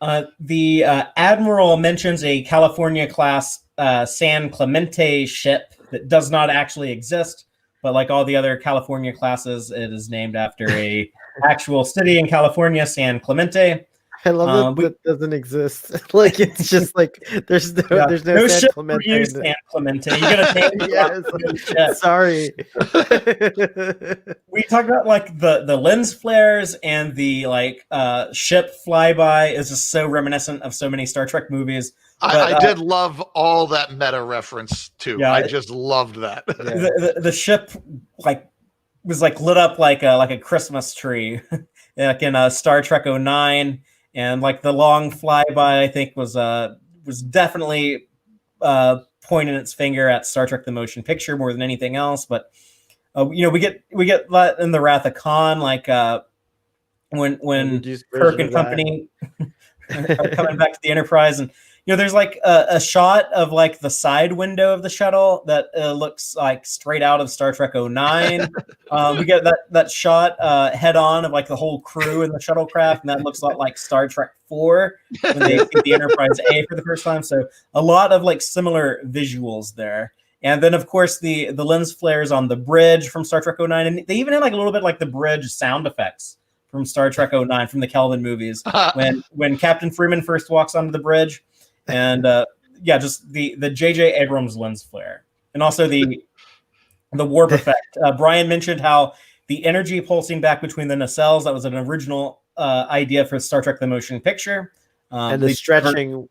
The Admiral mentions a California class San Clemente ship that does not actually exist. But like all the other California classes, it is named after a actual city in California, San Clemente. I love that doesn't exist. Like it's just like there's no San ship Clemente. For you, San Clemente. You're gonna take yes. Sorry. We talked about like the lens flares and the like ship flyby is just so reminiscent of so many Star Trek movies. I did love all that meta reference too. Yeah, I just loved that. Yeah. The ship was lit up like a Christmas tree, like in Star Trek 09, and like the long flyby I think was definitely pointing its finger at Star Trek: The Motion Picture more than anything else. But we get that in the Wrath of Khan, like when Kirk and company are coming back to the Enterprise, and there's like a shot of like the side window of the shuttle that looks like straight out of Star Trek 09. We get that shot head on of like the whole crew in the shuttlecraft, and that looks a lot like Star Trek 4 when they see the Enterprise A for the first time. So a lot of like similar visuals there. And then of course the lens flares on the bridge from Star Trek 09, and they even had like a little bit like the bridge sound effects from Star Trek 09 from the Kelvin movies when Captain Freeman first walks onto the bridge. And just the J.J. Abrams lens flare, and also the warp effect. Brian mentioned how the energy pulsing back between the nacelles, that was an original idea for Star Trek: The Motion Picture. And the stretching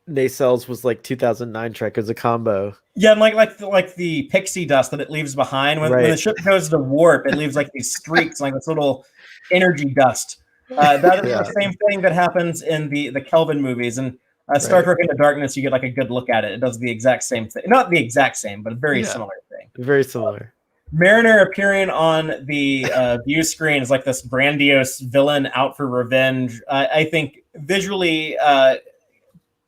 nacelles was like 2009 Trek as a combo. Yeah, and like the pixie dust that it leaves behind when the ship goes to warp, it leaves like these streaks, like this little energy dust. That is the same thing that happens in the Kelvin movies, and Star Trek Into Darkness, you get like a good look at it. It does the exact same thing. Not the exact same, but a very similar thing. Very similar. Mariner appearing on the view screen is like this grandiose villain out for revenge. I think visually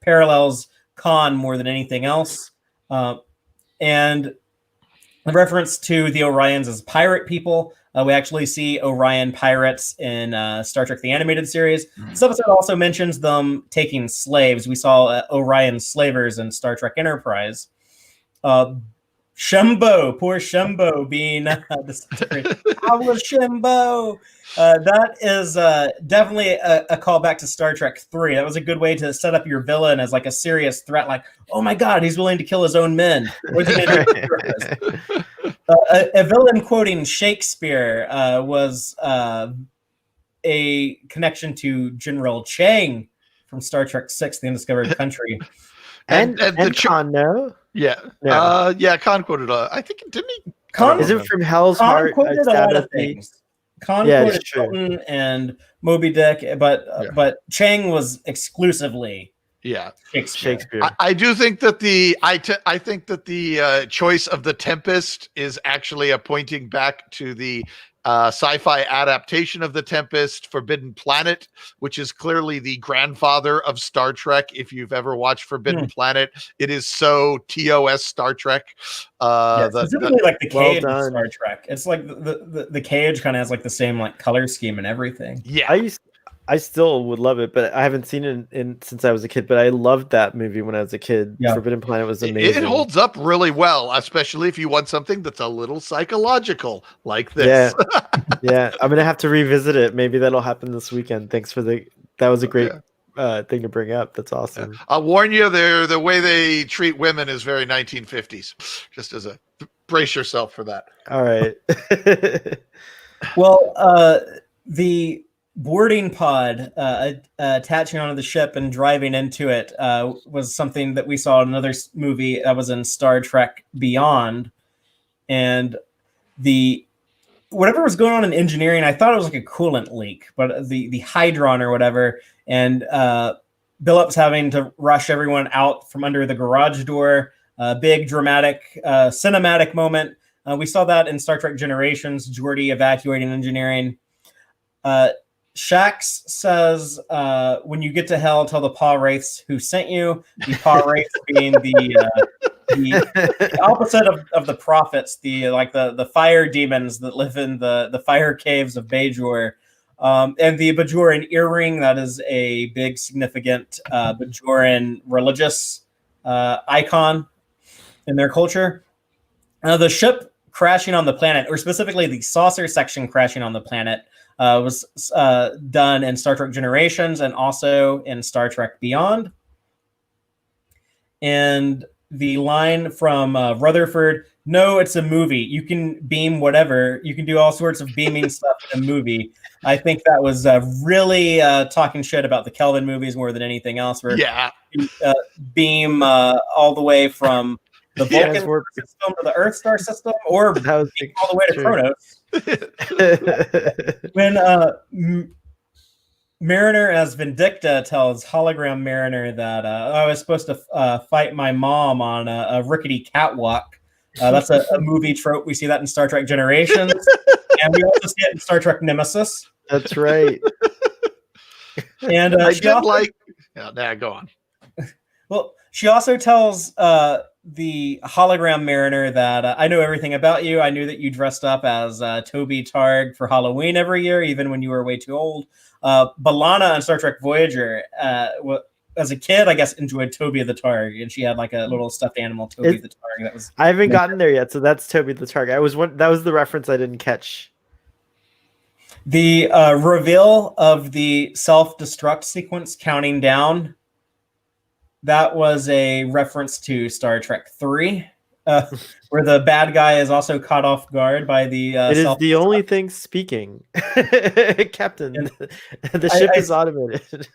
parallels Khan more than anything else. And the reference to the Orions as pirate people. We actually see Orion pirates in Star Trek: The Animated Series. This episode also mentions them taking slaves. We saw Orion slavers in Star Trek Enterprise. Shembo, poor Shembo being destroyed. How was Shembo? That is definitely a callback to Star Trek 3. That was a good way to set up your villain as like a serious threat. Like, oh my God, he's willing to kill his own men. What's he gonna do? A villain quoting Shakespeare was a connection to General Chang from Star Trek 6, The Undiscovered Country. and Khan, no? Yeah. Khan quoted, I think, didn't he? Khan, is it from Hell's Heart? Khan quoted a lot of things. Khan quoted Hilton and Moby Dick, but Chang was exclusively Shakespeare. I do think that I think that the choice of the Tempest is actually a pointing back to the sci-fi adaptation of the Tempest, Forbidden Planet, which is clearly the grandfather of Star Trek. If you've ever watched Forbidden Planet, it is so TOS Star Trek. Specifically like the cage of Star Trek. It's like the cage kind of has like the same like color scheme and everything. Yeah. I still would love it, but I haven't seen it since I was a kid. But I loved that movie when I was a kid. Yeah. Forbidden Planet was amazing. It holds up really well, especially if you want something that's a little psychological like this. Yeah, I'm gonna have to revisit it. Maybe that'll happen this weekend. Thanks for the that was a great thing to bring up. That's awesome. Yeah. I'll warn you, the way they treat women is very 1950s. Just as a brace yourself for that. All right. Well, the boarding pod attaching onto the ship and driving into it was something that we saw in another movie that was in Star Trek Beyond. And whatever was going on in engineering, I thought it was like a coolant leak, but the hydron or whatever, and Billup's having to rush everyone out from under the garage door. Big dramatic cinematic moment. We saw that in Star Trek Generations, Geordi evacuating engineering. Shax says, when you get to hell, tell the paw wraiths who sent you. The paw wraiths being the opposite of the prophets, the fire demons that live in the fire caves of Bajor. And the Bajoran earring, that is a big, significant Bajoran religious icon in their culture. The ship crashing on the planet, or specifically the saucer section crashing on the planet, was done in Star Trek Generations and also in Star Trek Beyond. And the line from Rutherford, no, it's a movie. You can beam whatever. You can do all sorts of beaming stuff in a movie. I think that was really talking shit about the Kelvin movies more than anything else. Where you, beam all the way from the Vulcan star system to the Earth star system, or all the way to Kronos. When Mariner as Vindicta tells hologram Mariner that I was supposed to fight my mom on a rickety catwalk. That's a movie trope. We see that in Star Trek Generations, and we also see it in Star Trek Nemesis. That's right. And I did go on. Well, she also tells the hologram Mariner that I know everything about you. I knew that you dressed up as Toby Targ for Halloween every year, even when you were way too old. B'Elanna on Star Trek Voyager, as a kid, I guess, enjoyed Toby the Targ, and she had like a little stuffed animal, Toby the Targ. That was. I haven't gotten there yet, so that's Toby the Targ. That was the reference I didn't catch. The reveal of the self-destruct sequence counting down. That was a reference to Star Trek 3, where the bad guy is also caught off guard by the. It is the only thing speaking, Captain. The ship is automated.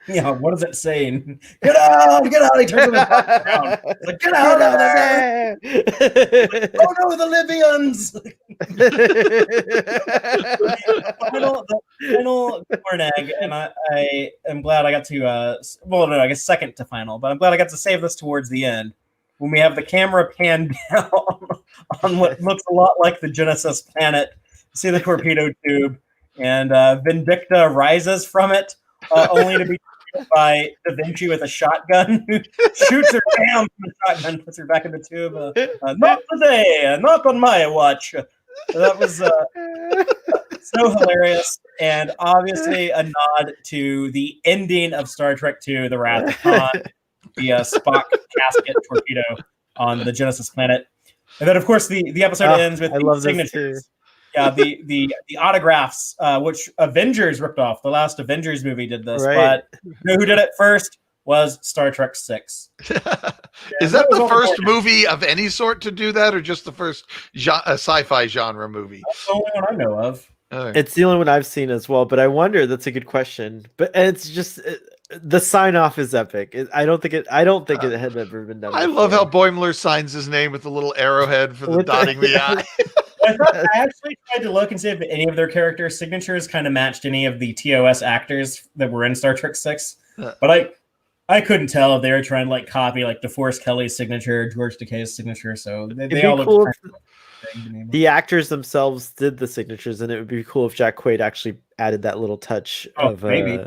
Yeah, what is it saying? Get out! Get out! He turns around. Like, get out of there! Oh no, the Libyans! the final corn egg, and I am glad I got to. I guess second to final, but I'm glad I got to save this towards the end when we have the camera panned down on what looks a lot like the Genesis planet. See the torpedo tube, and Vindicta rises from it, only to be by Da Vinci with a shotgun who shoots her down from the shotgun, puts her back in the tube. Not today, not on my watch. That was so hilarious, and obviously a nod to the ending of Star Trek II, The Wrath of Khan, the Spock casket torpedo on the Genesis planet. And then, of course, the episode ends with the signatures. Yeah, the autographs, which Avengers ripped off. The last Avengers movie did this, but you know who did it first was Star Trek 6. Is that the first movie of any sort to do that, or just the first sci-fi genre movie? That's the only one I know of. It's the only one I've seen as well, but I wonder. That's a good question. But it's just the sign off is epic. I don't think it had ever been done. I love how Boimler signs his name with a little arrowhead for the dotting the I. I actually tried to look and see if any of their character signatures kind of matched any of the TOS actors that were in Star Trek 6, but I couldn't tell if they were trying to like copy like DeForest Kelly's signature, George Takei's signature. So they all look cool. The actors themselves did the signatures, and it would be cool if Jack Quaid actually added that little touch of maybe.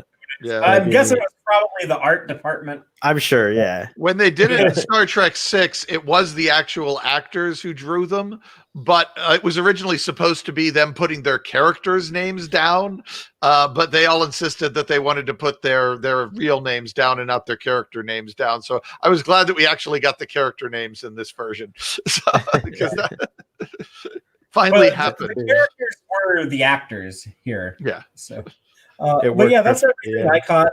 Yeah, I'm guessing it was probably the art department. I'm sure, yeah. When they did it in Star Trek 6, it was the actual actors who drew them, but it was originally supposed to be them putting their characters' names down, but they all insisted that they wanted to put their real names down and not their character names down. So I was glad that we actually got the character names in this version. Because that finally happened. The characters were the actors here. Yeah. So But yeah, that's everything I caught.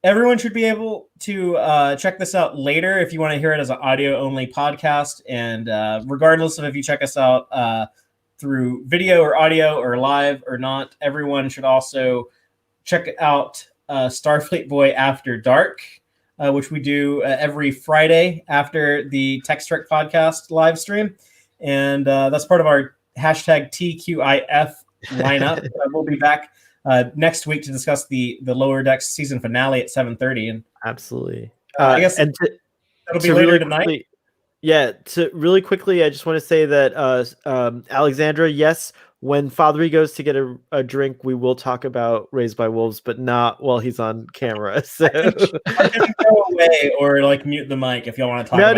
Everyone should be able to check this out later if you want to hear it as an audio-only podcast. And regardless of if you check us out through video or audio or live or not, everyone should also check out Starfleet Boy After Dark, which we do every Friday after the Tex-Trek podcast live stream. And that's part of our hashtag TQIF lineup. We'll be back next week to discuss the Lower Decks season finale at 7:30. And absolutely, I guess and that'll be later really tonight. Quickly, yeah, to really quickly, I just want to say that Alexandra, yes, when Father goes to get a drink, we will talk about Raised by Wolves, but not while he's on camera. So I'm gonna go away or like mute the mic if y'all want to talk about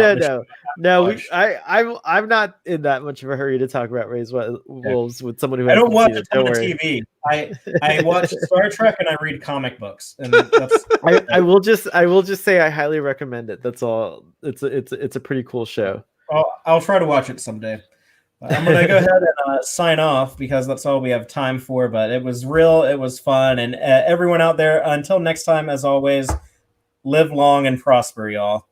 No. I'm not in that much of a hurry to talk about Raised by Wolves with someone who I don't watch it. a ton of TV. I watch Star Trek and I read comic books, and that's I will just say I highly recommend it. That's all. It's a pretty cool show. I'll try to watch it someday. I'm going to go ahead and sign off because that's all we have time for. But it was real. It was fun. And everyone out there, until next time, as always, live long and prosper, y'all.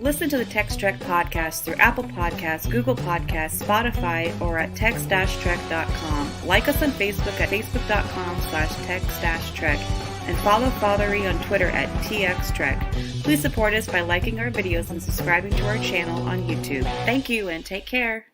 Listen to the Tex-Trek podcast through Apple Podcasts, Google Podcasts, Spotify, or at tex-trek.com. Like us on Facebook at facebook.com/tex-trek. And follow Fathery on Twitter at TXTrek. Please support us by liking our videos and subscribing to our channel on YouTube. Thank you and take care.